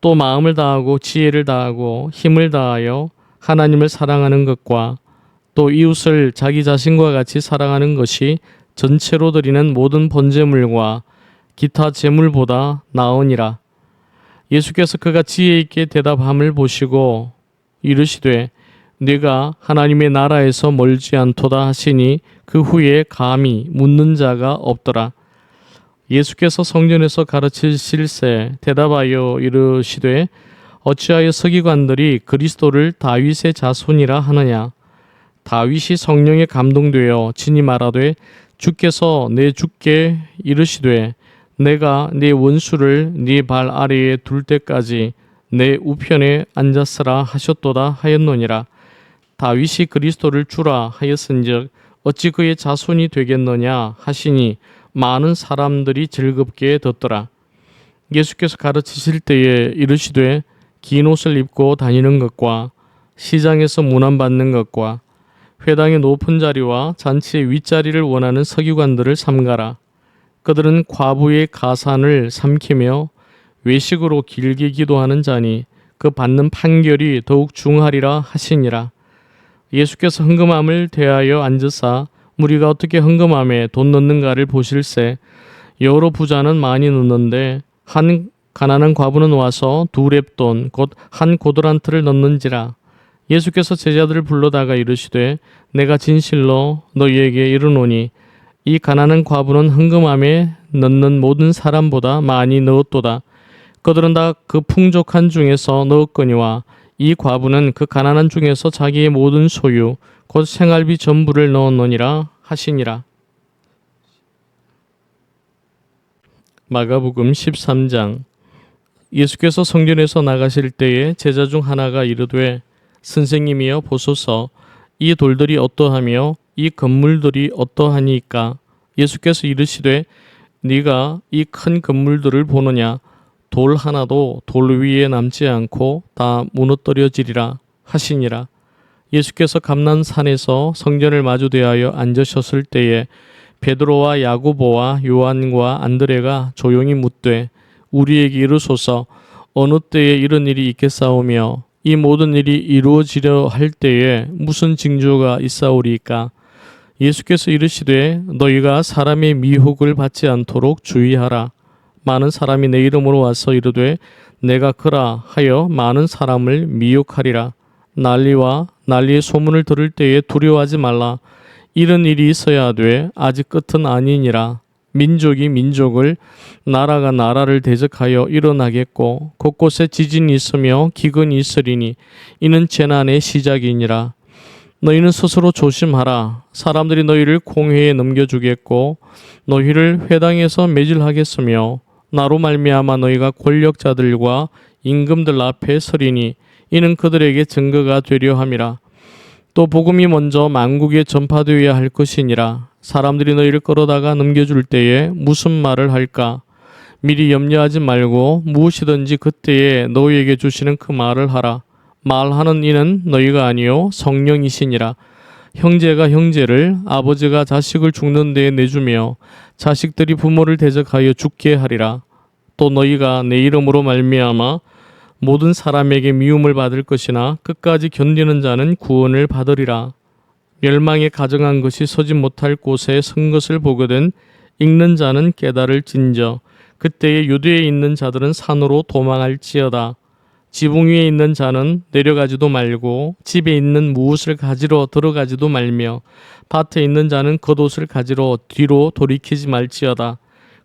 S1: 또 마음을 다하고 지혜를 다하고 힘을 다하여 하나님을 사랑하는 것과 또 이웃을 자기 자신과 같이 사랑하는 것이 전체로 드리는 모든 번제물과 기타 제물보다 나으니라. 예수께서 그가 지혜 있게 대답함을 보시고 이르시되 네가 하나님의 나라에서 멀지 않도다 하시니 그 후에 감히 묻는 자가 없더라. 예수께서 성전에서 가르치실새 대답하여 이르시되 어찌하여 서기관들이 그리스도를 다윗의 자손이라 하느냐. 다윗이 성령에 감동되어 친히 말하되 주께서 내 주께 이르시되 내가 네 원수를 네 발 아래에 둘 때까지 내 우편에 앉았으라 하셨도다 하였노니라. 다윗이 그리스도를 주라 하였은즉 어찌 그의 자손이 되겠느냐 하시니 많은 사람들이 즐겁게 듣더라. 예수께서 가르치실 때에 이르시되 긴 옷을 입고 다니는 것과 시장에서 문안받는 것과 회당의 높은 자리와 잔치의 윗자리를 원하는 서기관들을 삼가라. 그들은 과부의 가산을 삼키며 외식으로 길게 기도하는 자니 그 받는 판결이 더욱 중하리라 하시니라. 예수께서 헌금함을 대하여 앉으사 무리가 어떻게 헌금함에 돈 넣는가를 보실새 여러 부자는 많이 넣는데 한 가난한 과부는 와서 2렙돈 곧 한 고드란트를 넣는지라. 예수께서 제자들을 불러다가 이르시되 내가 진실로 너희에게 이르노니 이 가난한 과부는 헌금함에 넣는 모든 사람보다 많이 넣었도다. 그들은 다 그 풍족한 중에서 넣었거니와 이 과부는 그 가난한 중에서 자기의 모든 소유 곧 생활비 전부를 넣었느니라 하시니라. 마가복음 13장. 예수께서 성전에서 나가실 때에 제자 중 하나가 이르되 선생님이여 보소서 이 돌들이 어떠하며 이 건물들이 어떠하니까. 예수께서 이르시되 네가 이 큰 건물들을 보느냐. 돌 하나도 돌 위에 남지 않고 다 무너뜨려지리라 하시니라. 예수께서 감난산에서 성전을 마주 대하여 앉으셨을 때에 베드로와 야고보와 요한과 안드레가 조용히 묻되 우리에게 이르소서 어느 때에 이런 일이 있겠사오며 이 모든 일이 이루어지려 할 때에 무슨 징조가 있사오리이까. 예수께서 이르시되 너희가 사람의 미혹을 받지 않도록 주의하라. 많은 사람이 내 이름으로 와서 이르되 내가 그라 하여 많은 사람을 미혹하리라. 난리와 난리의 소문을 들을 때에 두려워하지 말라. 이런 일이 있어야 돼 아직 끝은 아니니라. 민족이 민족을 나라가 나라를 대적하여 일어나겠고 곳곳에 지진이 있으며 기근이 있으리니 이는 재난의 시작이니라. 너희는 스스로 조심하라. 사람들이 너희를 공회에 넘겨주겠고 너희를 회당에서 매질하겠으며 나로 말미암아 너희가 권력자들과 임금들 앞에 서리니 이는 그들에게 증거가 되려 함이라. 또 복음이 먼저 만국에 전파되어야 할 것이니라. 사람들이 너희를 끌어다가 넘겨줄 때에 무슨 말을 할까? 미리 염려하지 말고 무엇이든지 그때에 너희에게 주시는 그 말을 하라. 말하는 이는 너희가 아니요 성령이시니라. 형제가 형제를 아버지가 자식을 죽는 데에 내주며 자식들이 부모를 대적하여 죽게 하리라. 또 너희가 내 이름으로 말미암아 모든 사람에게 미움을 받을 것이나 끝까지 견디는 자는 구원을 받으리라. 멸망에 가정한 것이 서지 못할 곳에 선 것을 보거든 읽는 자는 깨달을진저 그때에 유대에 있는 자들은 산으로 도망할지어다. 지붕 위에 있는 자는 내려가지도 말고 집에 있는 무엇을 가지러 들어가지도 말며 밭에 있는 자는 겉옷을 가지러 뒤로 돌이키지 말지어다.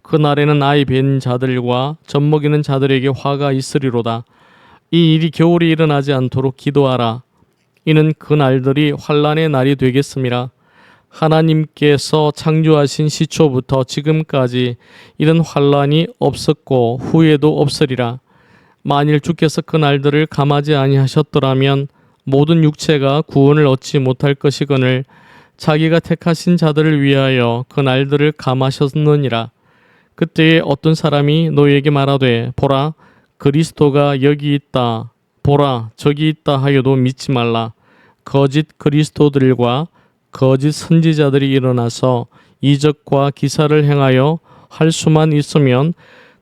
S1: 그날에는 아이 뵌 자들과 젖먹이는 자들에게 화가 있으리로다. 이 일이 겨울에 일어나지 않도록 기도하라. 이는 그 날들이 환난의 날이 되겠음이라. 하나님께서 창조하신 시초부터 지금까지 이런 환난이 없었고 후에도 없으리라. 만일 주께서 그 날들을 감하지 아니하셨더라면 모든 육체가 구원을 얻지 못할 것이거늘 자기가 택하신 자들을 위하여 그 날들을 감하셨느니라. 그때에 어떤 사람이 너희에게 말하되 보라 그리스도가 여기 있다 보라 저기 있다 하여도 믿지 말라. 거짓 그리스도들과 거짓 선지자들이 일어나서 이적과 기사를 행하여 할 수만 있으면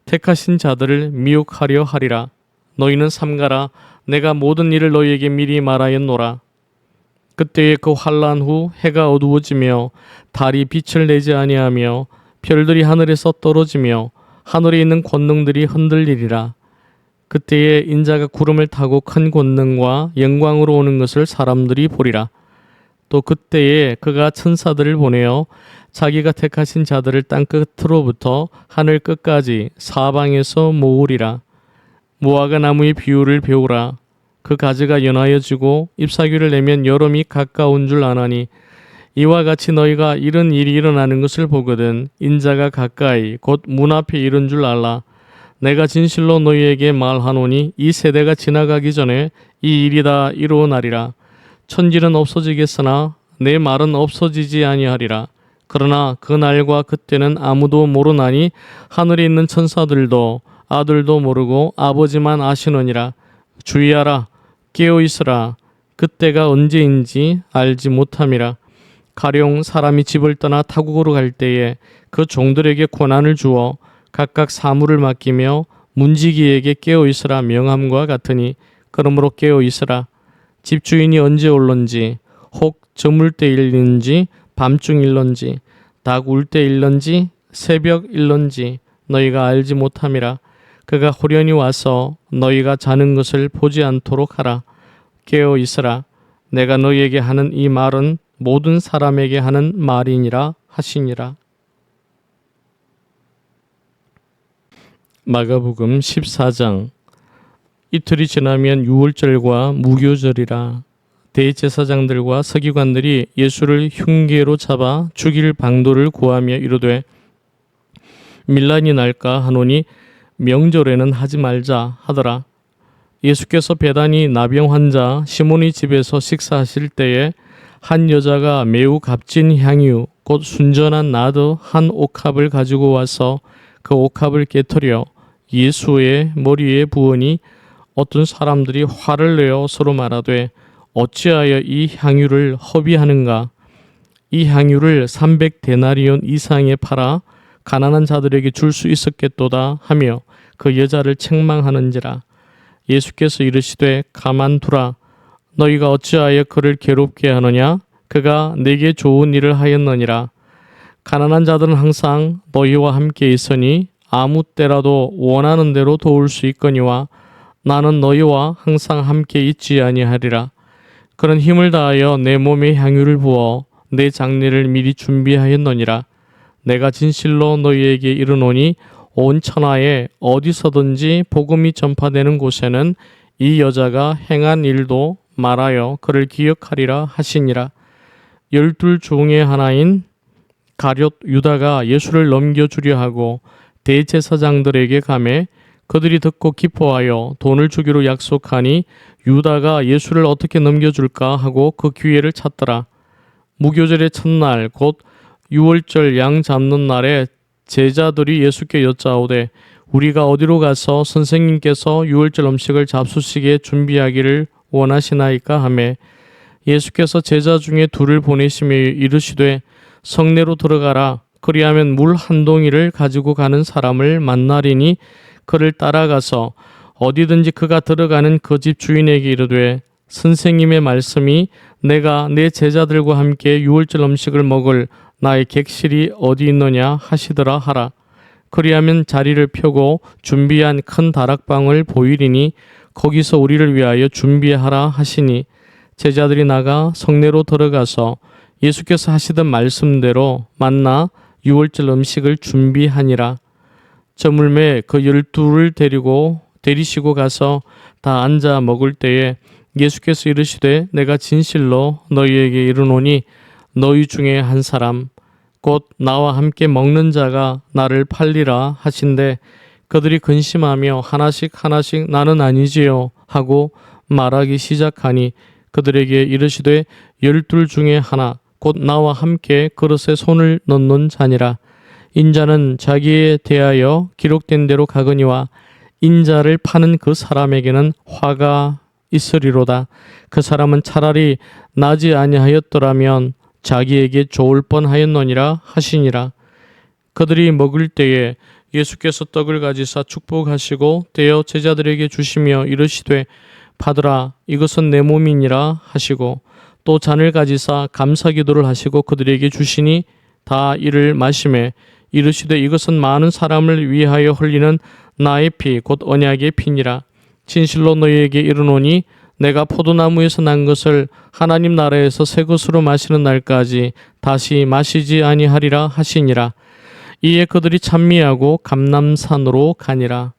S1: 택하신 자들을 미혹하려 하리라. 너희는 삼가라. 내가 모든 일을 너희에게 미리 말하였노라. 그때에 그 환난 후 해가 어두워지며 달이 빛을 내지 아니하며 별들이 하늘에서 떨어지며 하늘에 있는 권능들이 흔들리리라. 그때에 인자가 구름을 타고 큰 권능과 영광으로 오는 것을 사람들이 보리라. 또 그때에 그가 천사들을 보내어 자기가 택하신 자들을 땅 끝으로부터 하늘 끝까지 사방에서 모으리라. 무화과 나무의 비유를 배우라. 그 가지가 연하여지고 잎사귀를 내면 여름이 가까운 줄 아나니 이와 같이 너희가 이런 일이 일어나는 것을 보거든 인자가 가까이 곧 문 앞에 이른 줄 알라. 내가 진실로 너희에게 말하노니 이 세대가 지나가기 전에 이 일이 다 이루어나리라. 천지는 없어지겠으나 내 말은 없어지지 아니하리라. 그러나 그 날과 그때는 아무도 모르나니 하늘에 있는 천사들도 아들도 모르고 아버지만 아시느니라. 주의하라. 깨어 있으라. 그때가 언제인지 알지 못함이라. 가령 사람이 집을 떠나 타국으로 갈 때에 그 종들에게 권한을 주어 각각 사물을 맡기며 문지기에게 깨어 있으라 명함과 같으니 그러므로 깨어 있으라. 집주인이 언제 올런지 혹 저물 때일는지 밤중일런지 닭 울 때일런지 새벽일런지 너희가 알지 못함이라. 그가 호련히 와서 너희가 자는 것을 보지 않도록 하라. 깨어 있으라. 내가 너희에게 하는 이 말은 모든 사람에게 하는 말이니라 하시니라. 마가복음 14장. 이틀이 지나면 유월절과 무교절이라. 대제사장들과 서기관들이 예수를 흉계로 잡아 죽일 방도를 구하며 이르되 밀란이 날까 하노니 명절에는 하지 말자 하더라. 예수께서 베다니 나병 환자 시몬의 집에서 식사하실 때에 한 여자가 매우 값진 향유 곧 순전한 나드 한 옥합을 가지고 와서 그 옥합을 깨트려 예수의 머리에 부으니 어떤 사람들이 화를 내어 서로 말하되 어찌하여 이 향유를 허비하는가. 이 향유를 300데나리온 이상에 팔아 가난한 자들에게 줄 수 있었겠도다 하며 그 여자를 책망하는지라. 예수께서 이르시되 가만두라. 너희가 어찌하여 그를 괴롭게 하느냐. 그가 내게 좋은 일을 하였느니라. 가난한 자들은 항상 너희와 함께 있으니 아무 때라도 원하는 대로 도울 수 있거니와 나는 너희와 항상 함께 있지 아니하리라. 그런 힘을 다하여 내 몸에 향유를 부어 내 장례를 미리 준비하였느니라. 내가 진실로 너희에게 이르노니 온 천하에 어디서든지 복음이 전파되는 곳에는 이 여자가 행한 일도 말하여 그를 기억하리라 하시니라. 12 중에 하나인 가룟 유다가 예수를 넘겨주려 하고 대제사장들에게 가매 그들이 듣고 기뻐하여 돈을 주기로 약속하니 유다가 예수를 어떻게 넘겨줄까 하고 그 기회를 찾더라. 무교절의 첫날 곧 유월절 양 잡는 날에 제자들이 예수께 여짜오되 우리가 어디로 가서 선생님께서 유월절 음식을 잡수시게 준비하기를 원하시나이까 하매 예수께서 제자 중에 둘을 보내시며 이르시되 성내로 들어가라. 그리하면 물 한 동이를 가지고 가는 사람을 만나리니 그를 따라가서 어디든지 그가 들어가는 그 집 주인에게 이르되 선생님의 말씀이 내가 내 제자들과 함께 유월절 음식을 먹을 나의 객실이 어디 있느냐 하시더라 하라. 그리하면 자리를 펴고 준비한 큰 다락방을 보이리니 거기서 우리를 위하여 준비하라 하시니 제자들이 나가 성내로 들어가서 예수께서 하시던 말씀대로 만나 유월절 음식을 준비하니라. 저물매 그 12를 데리시고 가서 다 앉아 먹을 때에 예수께서 이르시되 내가 진실로 너희에게 이르노니 너희 중에 한 사람 곧 나와 함께 먹는 자가 나를 팔리라 하신대 그들이 근심하며 하나씩 나는 아니지요 하고 말하기 시작하니 그들에게 이르시되 12 중에 하나 곧 나와 함께 그릇에 손을 넣는 자니라. 인자는 자기에 대하여 기록된 대로 가거니와 인자를 파는 그 사람에게는 화가 있으리로다. 그 사람은 차라리 나지 아니하였더라면 자기에게 좋을 뻔하였느니라 하시니라. 그들이 먹을 때에 예수께서 떡을 가지사 축복하시고 떼어 제자들에게 주시며 이르시되 받으라 이것은 내 몸이니라 하시고 또 잔을 가지사 감사기도를 하시고 그들에게 주시니 다 이를 마시매 이르시되 이것은 많은 사람을 위하여 흘리는 나의 피 곧 언약의 피니라. 진실로 너희에게 이르노니 내가 포도나무에서 난 것을 하나님 나라에서 새 것으로 마시는 날까지 다시 마시지 아니하리라 하시니라. 이에 그들이 찬미하고 감람산으로 가니라.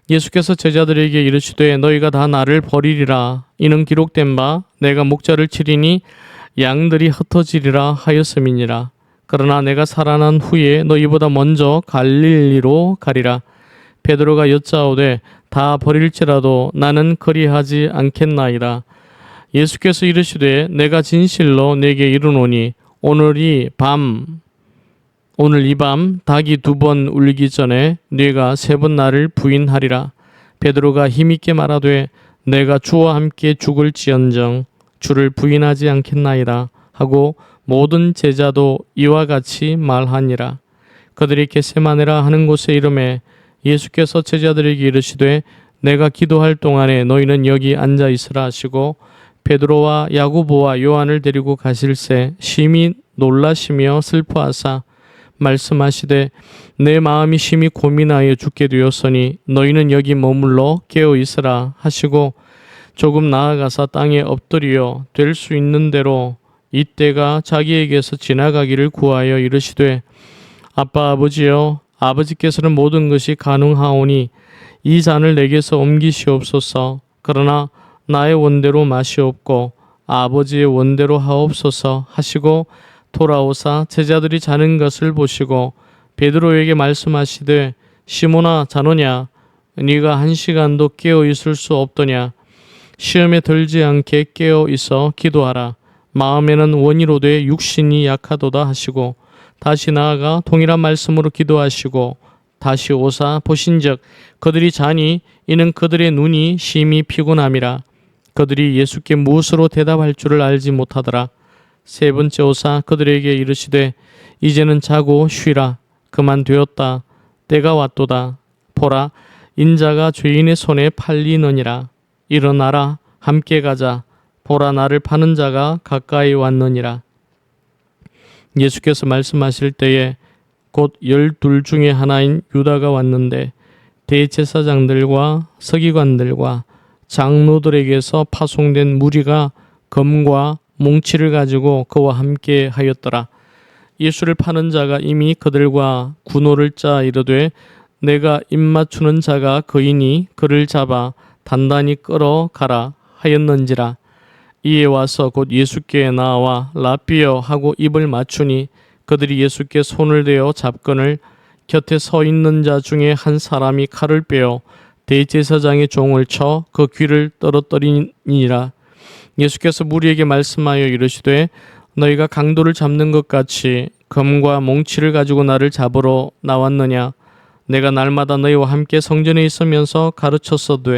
S1: 예수께서 제자들에게 이르시되 너희가 다 나를 버리리라. 이는 기록된 바 내가 목자를 치리니 양들이 흩어지리라 하였음이니라. 그러나 내가 살아난 후에 너희보다 먼저 갈릴리로 가리라. 베드로가 여짜오되 다 버릴지라도 나는 그리하지 않겠나이다. 예수께서 이르시되 내가 진실로 내게 이르노니 오늘 이 밤 닭이 2번 울기 전에 네가 3번 나를 부인하리라. 베드로가 힘있게 말하되 내가 주와 함께 죽을지언정 주를 부인하지 않겠나이다 하고 모든 제자도 이와 같이 말하니라. 그들이 겟세마네라 하는 곳에 이르매 예수께서 제자들에게 이르시되 내가 기도할 동안에 너희는 여기 앉아 있으라 하시고 베드로와 야고보와 요한을 데리고 가실새 심히 놀라시며 슬퍼하사 말씀하시되 내 마음이 심히 고민하여 죽게 되었으니 너희는 여기 머물러 깨어 있으라 하시고 조금 나아가사 땅에 엎드려 될 수 있는 대로 이때가 자기에게서 지나가기를 구하여 이르시되 아빠 아버지여 아버지께서는 모든 것이 가능하오니 이 잔을 내게서 옮기시옵소서. 그러나 나의 원대로 마시옵고 아버지의 원대로 하옵소서 하시고 돌아오사 제자들이 자는 것을 보시고 베드로에게 말씀하시되 시몬아 자노냐 네가 1시간도 깨어 있을 수 없더냐. 시험에 들지 않게 깨어 있어 기도하라. 마음에는 원이로되 육신이 약하도다 하시고 다시 나아가 동일한 말씀으로 기도하시고 다시 오사 보신즉 그들이 자니 이는 그들의 눈이 심히 피곤함이라. 그들이 예수께 무엇으로 대답할 줄을 알지 못하더라. 3번째 오사 그들에게 이르시되 이제는 자고 쉬라. 그만 되었다. 때가 왔도다. 보라 인자가 죄인의 손에 팔리느니라. 일어나라 함께 가자. 보라 나를 파는 자가 가까이 왔느니라. 예수께서 말씀하실 때에 곧 12 중에 하나인 유다가 왔는데 대제사장들과 서기관들과 장로들에게서 파송된 무리가 검과 몽치를 가지고 그와 함께 하였더라. 예수를 파는 자가 이미 그들과 군호를 짜 이르되 내가 입맞추는 자가 그이니 그를 잡아 단단히 끌어가라 하였는지라. 이에 와서 곧 예수께 나와 라삐어 하고 입을 맞추니 그들이 예수께 손을 대어 잡거늘 곁에 서 있는 자 중에 한 사람이 칼을 빼어 대제사장의 종을 쳐 그 귀를 떨어뜨리니라. 예수께서 무리에게 말씀하여 이르시되 너희가 강도를 잡는 것 같이 검과 몽치를 가지고 나를 잡으러 나왔느냐. 내가 날마다 너희와 함께 성전에 있으면서 가르쳤어도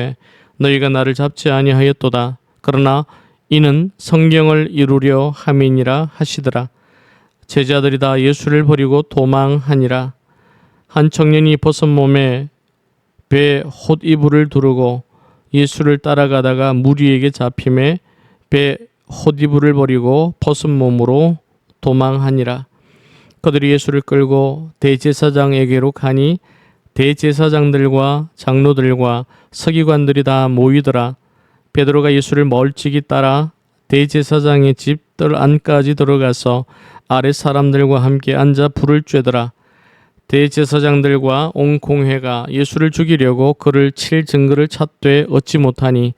S1: 너희가 나를 잡지 아니하였도다. 그러나 이는 성경을 이루려 함이니라 하시더라. 제자들이 다 예수를 버리고 도망하니라. 한 청년이 벗은 몸에 배 홑이불을 두르고 예수를 따라가다가 무리에게 잡힘에 배 홑이불을 버리고 벗은 몸으로 도망하니라. 그들이 예수를 끌고 대제사장에게로 가니 대제사장들과 장로들과 서기관들이 다 모이더라. 베드로가 예수를 멀찍이 따라 대제사장의 집 뜰 안까지 들어가서 아랫 사람들과 함께 앉아 불을 쬐더라. 대제사장들과 온 공회가 예수를 죽이려고 그를 칠 증거를 찾되 얻지 못하니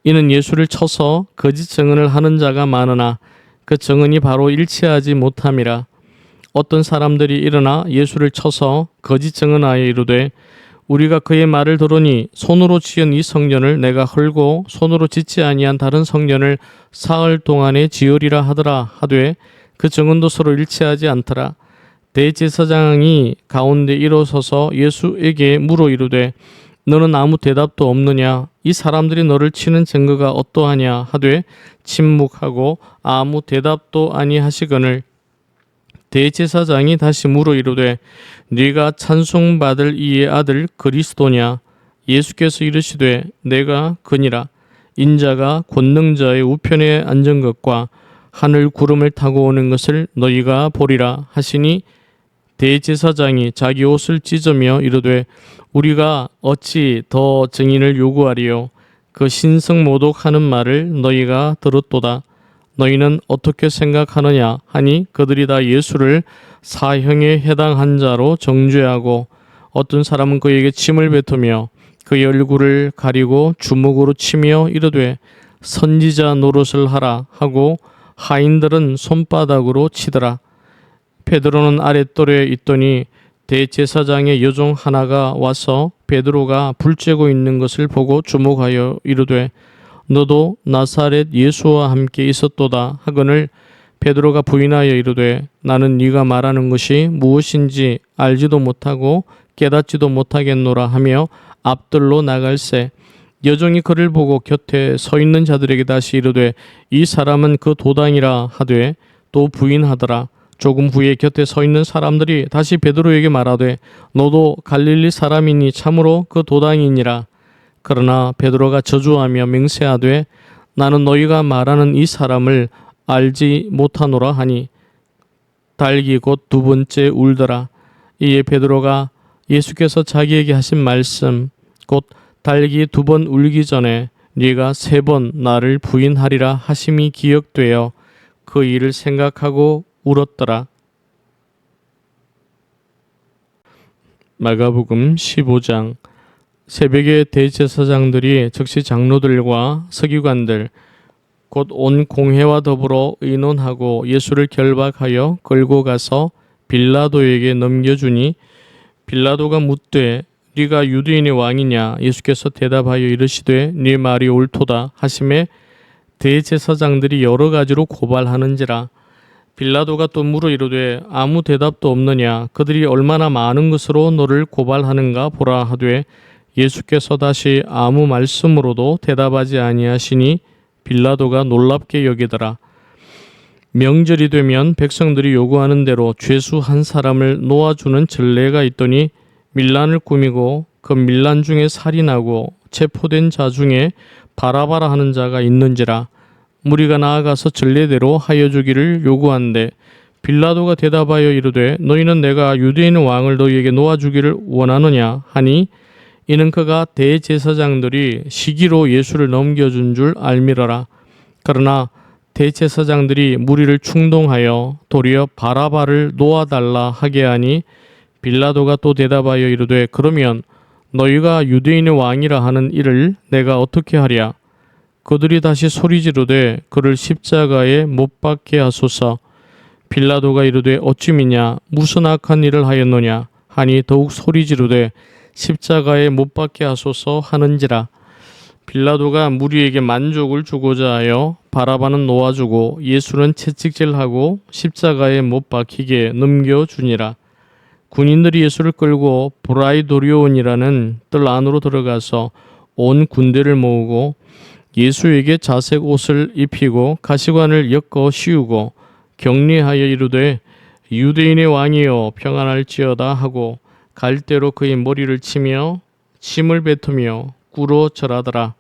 S1: 이는 예수를 쳐서 거짓 증언을 하는 자가 많으나 그 증언이 바로 일치하지 못함이라. 어떤 사람들이 일어나 예수를 쳐서 거짓 증언하여 이르되 우리가 그의 말을 들으니 손으로 지은 이 성전을 내가 헐고 손으로 짓지 아니한 다른 성전을 사흘 동안에 지으리라 하더라 하되 그 증언도 서로 일치하지 않더라. 대제사장이 가운데 일어서서 예수에게 물어 이르되 너는 아무 대답도 없느냐? 이 사람들이 너를 치는 증거가 어떠하냐 하되 침묵하고 아무 대답도 아니하시거늘 대제사장이 다시 물어 이르되 네가 찬송받을 이의 아들 그리스도냐? 예수께서 이르시되 내가 그니라. 인자가 권능자의 우편에 앉은 것과 하늘 구름을 타고 오는 것을 너희가 보리라 하시니 대제사장이 자기 옷을 찢으며 이르되 우리가 어찌 더 증인을 요구하리요? 그 신성모독하는 말을 너희가 들었도다. 너희는 어떻게 생각하느냐 하니 그들이 다 예수를 사형에 해당한 자로 정죄하고 어떤 사람은 그에게 침을 뱉으며 그의 얼굴을 가리고 주먹으로 치며 이르되 선지자 노릇을 하라 하고 하인들은 손바닥으로 치더라. 베드로는 아랫돌에 있더니 대제사장의 여종 하나가 와서 베드로가 불 쬐고 있는 것을 보고 주목하여 이르되 너도 나사렛 예수와 함께 있었도다 하거늘 베드로가 부인하여 이르되 나는 네가 말하는 것이 무엇인지 알지도 못하고 깨닫지도 못하겠노라 하며 앞들로 나갈새 여종이 그를 보고 곁에 서 있는 자들에게 다시 이르되 이 사람은 그 도당이라 하되 또 부인하더라. 조금 후에 곁에 서 있는 사람들이 다시 베드로에게 말하되 너도 갈릴리 사람이니 참으로 그 도당이니라. 그러나 베드로가 저주하며 맹세하되 나는 너희가 말하는 이 사람을 알지 못하노라 하니 달기 곧 두 번째 울더라. 이에 베드로가 예수께서 자기에게 하신 말씀 곧 달기 두 번 울기 전에 네가 세 번 나를 부인하리라 하심이 기억되어 그 일을 생각하고 울었더라. 마가복음 15장. 새벽에 대제사장들이 즉시 장로들과 서기관들 곧 온 공회와 더불어 의논하고 예수를 결박하여 끌고 가서 빌라도에게 넘겨주니 빌라도가 묻되 네가 유대인의 왕이냐? 예수께서 대답하여 이르시되 네 말이 옳도다 하심에 대제사장들이 여러 가지로 고발하는지라. 빌라도가 또 물어 이르되 아무 대답도 없느냐? 그들이 얼마나 많은 것으로 너를 고발하는가 보라 하되 예수께서 다시 아무 말씀으로도 대답하지 아니하시니 빌라도가 놀랍게 여기더라. 명절이 되면 백성들이 요구하는 대로 죄수 한 사람을 놓아주는 전례가 있더니 밀란을 꾸미고 그 밀란 중에 살인하고 체포된 자 중에 바라바라 하는 자가 있는지라. 무리가 나아가서 전례대로 하여 주기를 요구한데 빌라도가 대답하여 이르되 너희는 내가 유대인 왕을 너희에게 놓아주기를 원하느냐 하니 이는 그가 대제사장들이 시기로 예수를 넘겨준 줄 알미러라. 그러나 대제사장들이 무리를 충동하여 도리어 바라바를 놓아달라 하게 하니 빌라도가 또 대답하여 이르되 그러면 너희가 유대인의 왕이라 하는 이를 내가 어떻게 하랴? 그들이 다시 소리지르되 그를 십자가에 못 박게 하소서. 빌라도가 이르되 어찌미냐 무슨 악한 일을 하였느냐 하니 더욱 소리지르되 십자가에 못 박게 하소서 하는지라. 빌라도가 무리에게 만족을 주고자 하여 바라바는 놓아주고 예수는 채찍질하고 십자가에 못 박히게 넘겨주니라. 군인들이 예수를 끌고 브라이도리온이라는 뜰 안으로 들어가서 온 군대를 모으고 예수에게 자색 옷을 입히고 가시관을 엮어 씌우고 격리하여 이르되 유대인의 왕이여 평안할지어다 하고 갈대로 그의 머리를 치며 침을 뱉으며 꿇어 절하더라.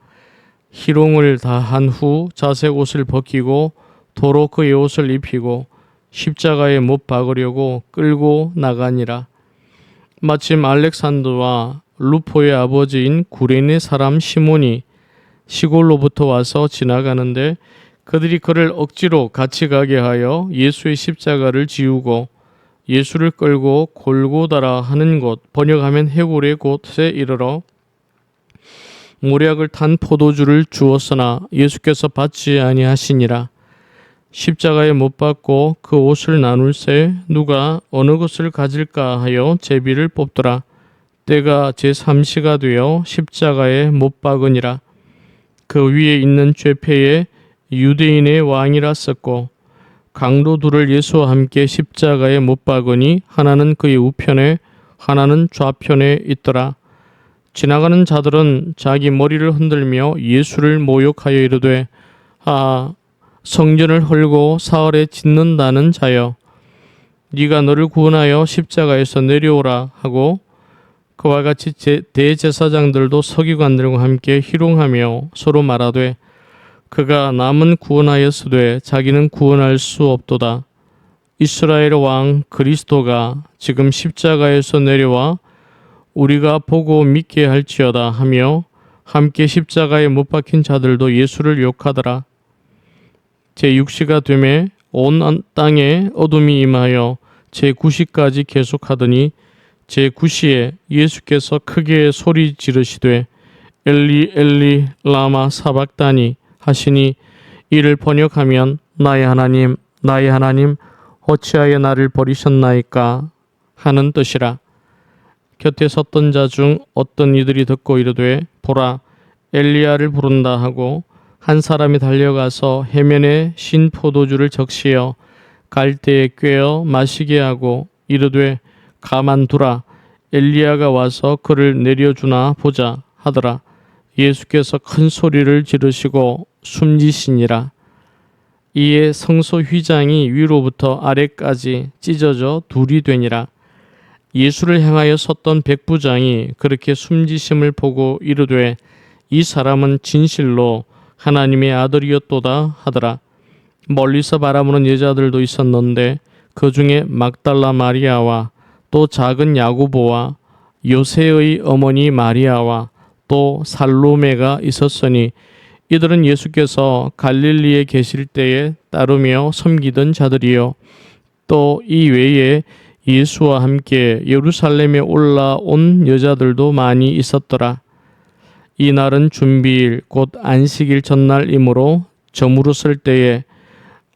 S1: 희롱을 다한 후 자색 옷을 벗기고 도로 그의 옷을 입히고 십자가에 못 박으려고 끌고 나가니라. 마침 알렉산더와 루포의 아버지인 구레네 사람 시몬이 시골로부터 와서 지나가는데 그들이 그를 억지로 같이 가게 하여 예수의 십자가를 지우고 예수를 끌고 골고다라 하는 곳, 번역하면 해골의 곳에 이르러 모략을 탄 포도주를 주었으나 예수께서 받지 아니하시니라. 십자가에 못 박고 그 옷을 나눌새 누가 어느 것을 가질까 하여 제비를 뽑더라. 때가 제3시가 되어 십자가에 못 박으니라. 그 위에 있는 죄패에 유대인의 왕이라 썼고 강도 둘을 예수와 함께 십자가에 못 박으니 하나는 그의 우편에 하나는 좌편에 있더라. 지나가는 자들은 자기 머리를 흔들며 예수를 모욕하여 이르되 성전을 헐고 사흘에 짓는다는 자여, 네가 너를 구원하여 십자가에서 내려오라 하고 그와 같이 대제사장들도 서기관들과 함께 희롱하며 서로 말하되 그가 남은 구원하였으되 자기는 구원할 수 없도다. 이스라엘 왕 그리스도가 지금 십자가에서 내려와 우리가 보고 믿게 할지어다 하며 함께 십자가에 못 박힌 자들도 예수를 욕하더라. 제6시가 되매 온 땅에 어둠이 임하여 제9시까지 계속하더니 제9시에 예수께서 크게 소리 지르시되 엘리 엘리 라마 사박다니 하시니 이를 번역하면 나의 하나님 어찌하여 나를 버리셨나이까 하는 뜻이라. 곁에 섰던 자 중 어떤 이들이 듣고 이르되 보라 엘리야를 부른다 하고 한 사람이 달려가서 해면에 신 포도주를 적시어 갈대에 꿰어 마시게 하고 이르되 가만두라 엘리야가 와서 그를 내려주나 보자 하더라. 예수께서 큰 소리를 지르시고 숨지시니라. 이에 성소 휘장이 위로부터 아래까지 찢어져 둘이 되니라. 예수를 향하여 섰던 백부장이 그렇게 숨지심을 보고 이르되 이 사람은 진실로 하나님의 아들이었도다 하더라. 멀리서 바라보는 여자들도 있었는데 그 중에 막달라 마리아와 또 작은 야고보와 요새의 어머니 마리아와 또 살로메가 있었으니 이들은 예수께서 갈릴리에 계실 때에 따르며 섬기던 자들이요 또 이 외에 예수와 함께 예루살렘에 올라온 여자들도 많이 있었더라. 이 날은 준비일 곧 안식일 전날이므로 저물었을 때에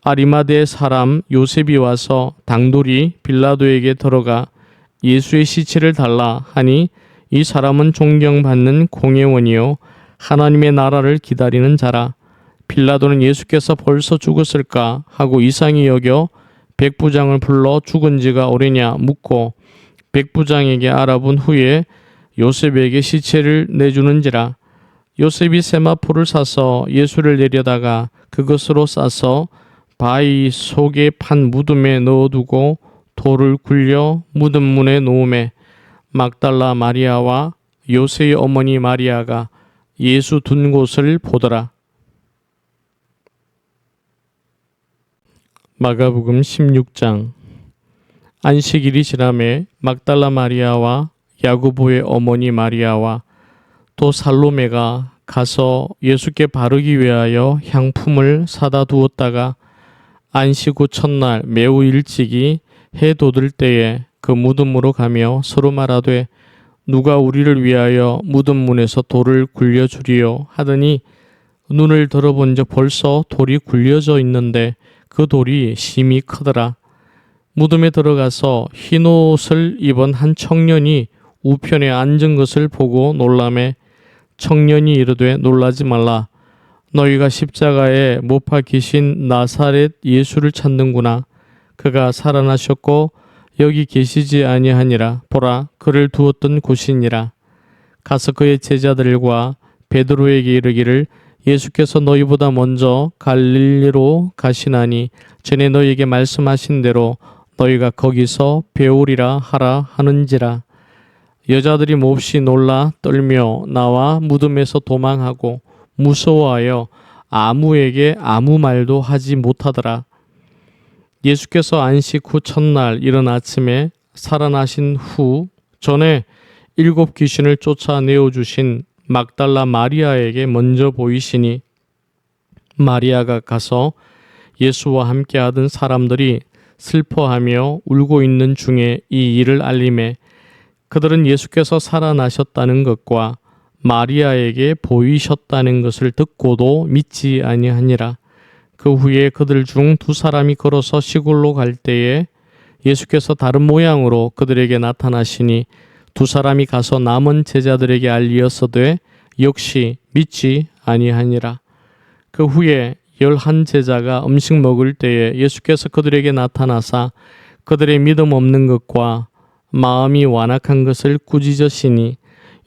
S1: 아리마대 사람 요셉이 와서 당돌이 빌라도에게 들어가 예수의 시체를 달라 하니 이 사람은 존경받는 공회원이요 하나님의 나라를 기다리는 자라. 빌라도는 예수께서 벌써 죽었을까 하고 이상히 여겨 백부장을 불러 죽은 지가 오래냐 묻고 백부장에게 알아본 후에 요셉에게 시체를 내주는지라. 요셉이 세마포를 사서 예수를 내려다가 그것으로 싸서 바위 속에 판 무덤에 넣어두고 돌을 굴려 무덤 문에 놓음에 막달라 마리아와 요새의 어머니 마리아가 예수 둔 곳을 보더라. 마가복음 16장. 안식일이 지남에 막달라 마리아와 야고보의 어머니 마리아와 또 살로메가 가서 예수께 바르기 위하여 향품을 사다 두었다가 안식 후 첫날 매우 일찍이 해 돋을 때에 그 무덤으로 가며 서로 말하되 누가 우리를 위하여 무덤 문에서 돌을 굴려주리요 하더니 눈을 들어본즉 벌써 돌이 굴려져 있는데 그 돌이 심히 크더라. 무덤에 들어가서 흰 옷을 입은 한 청년이 우편에 앉은 것을 보고 놀라매 청년이 이르되 놀라지 말라. 너희가 십자가에 못 박히신 나사렛 예수를 찾는구나. 그가 살아나셨고 여기 계시지 아니하니라. 보라 그를 두었던 곳이니라. 가서 그의 제자들과 베드로에게 이르기를 예수께서 너희보다 먼저 갈릴리로 가시나니 전에 너희에게 말씀하신 대로 너희가 거기서 배우리라 하라 하는지라. 여자들이 몹시 놀라 떨며 나와 무덤에서 도망하고 무서워하여 아무에게 아무 말도 하지 못하더라. 예수께서 안식 후 첫날 이른 아침에 살아나신 후 전에 7 귀신을 쫓아내어 주신 막달라 마리아에게 먼저 보이시니 마리아가 가서 예수와 함께 하던 사람들이 슬퍼하며 울고 있는 중에 이 일을 알림해 그들은 예수께서 살아나셨다는 것과 마리아에게 보이셨다는 것을 듣고도 믿지 아니하니라. 그 후에 그들 중 2 사람이 걸어서 시골로 갈 때에 예수께서 다른 모양으로 그들에게 나타나시니 2 사람이 가서 남은 제자들에게 알리었으되 역시 믿지 아니하니라. 그 후에 11 제자가 음식 먹을 때에 예수께서 그들에게 나타나사 그들의 믿음 없는 것과 마음이 완악한 것을 꾸짖으시니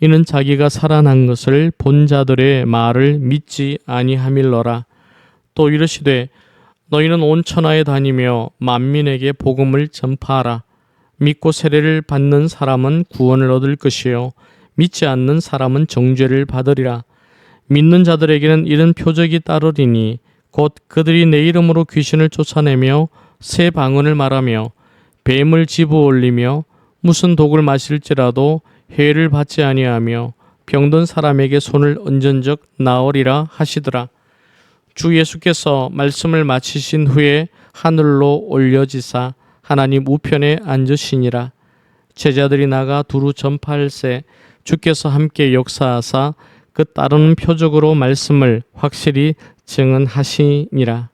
S1: 이는 자기가 살아난 것을 본 자들의 말을 믿지 아니함일러라. 또 이르시되 너희는 온 천하에 다니며 만민에게 복음을 전파하라. 믿고 세례를 받는 사람은 구원을 얻을 것이요 믿지 않는 사람은 정죄를 받으리라. 믿는 자들에게는 이런 표적이 따르리니 곧 그들이 내 이름으로 귀신을 쫓아내며 새 방언을 말하며 뱀을 집어 올리며 무슨 독을 마실지라도 해를 받지 아니하며 병든 사람에게 손을 얹은즉 나으리라 하시더라. 주 예수께서 말씀을 마치신 후에 하늘로 올려지사 하나님 우편에 앉으시니라. 제자들이 나가 두루 전파할세 주께서 함께 역사하사 그 따르는 표적으로 말씀을 확실히 증언하시니라.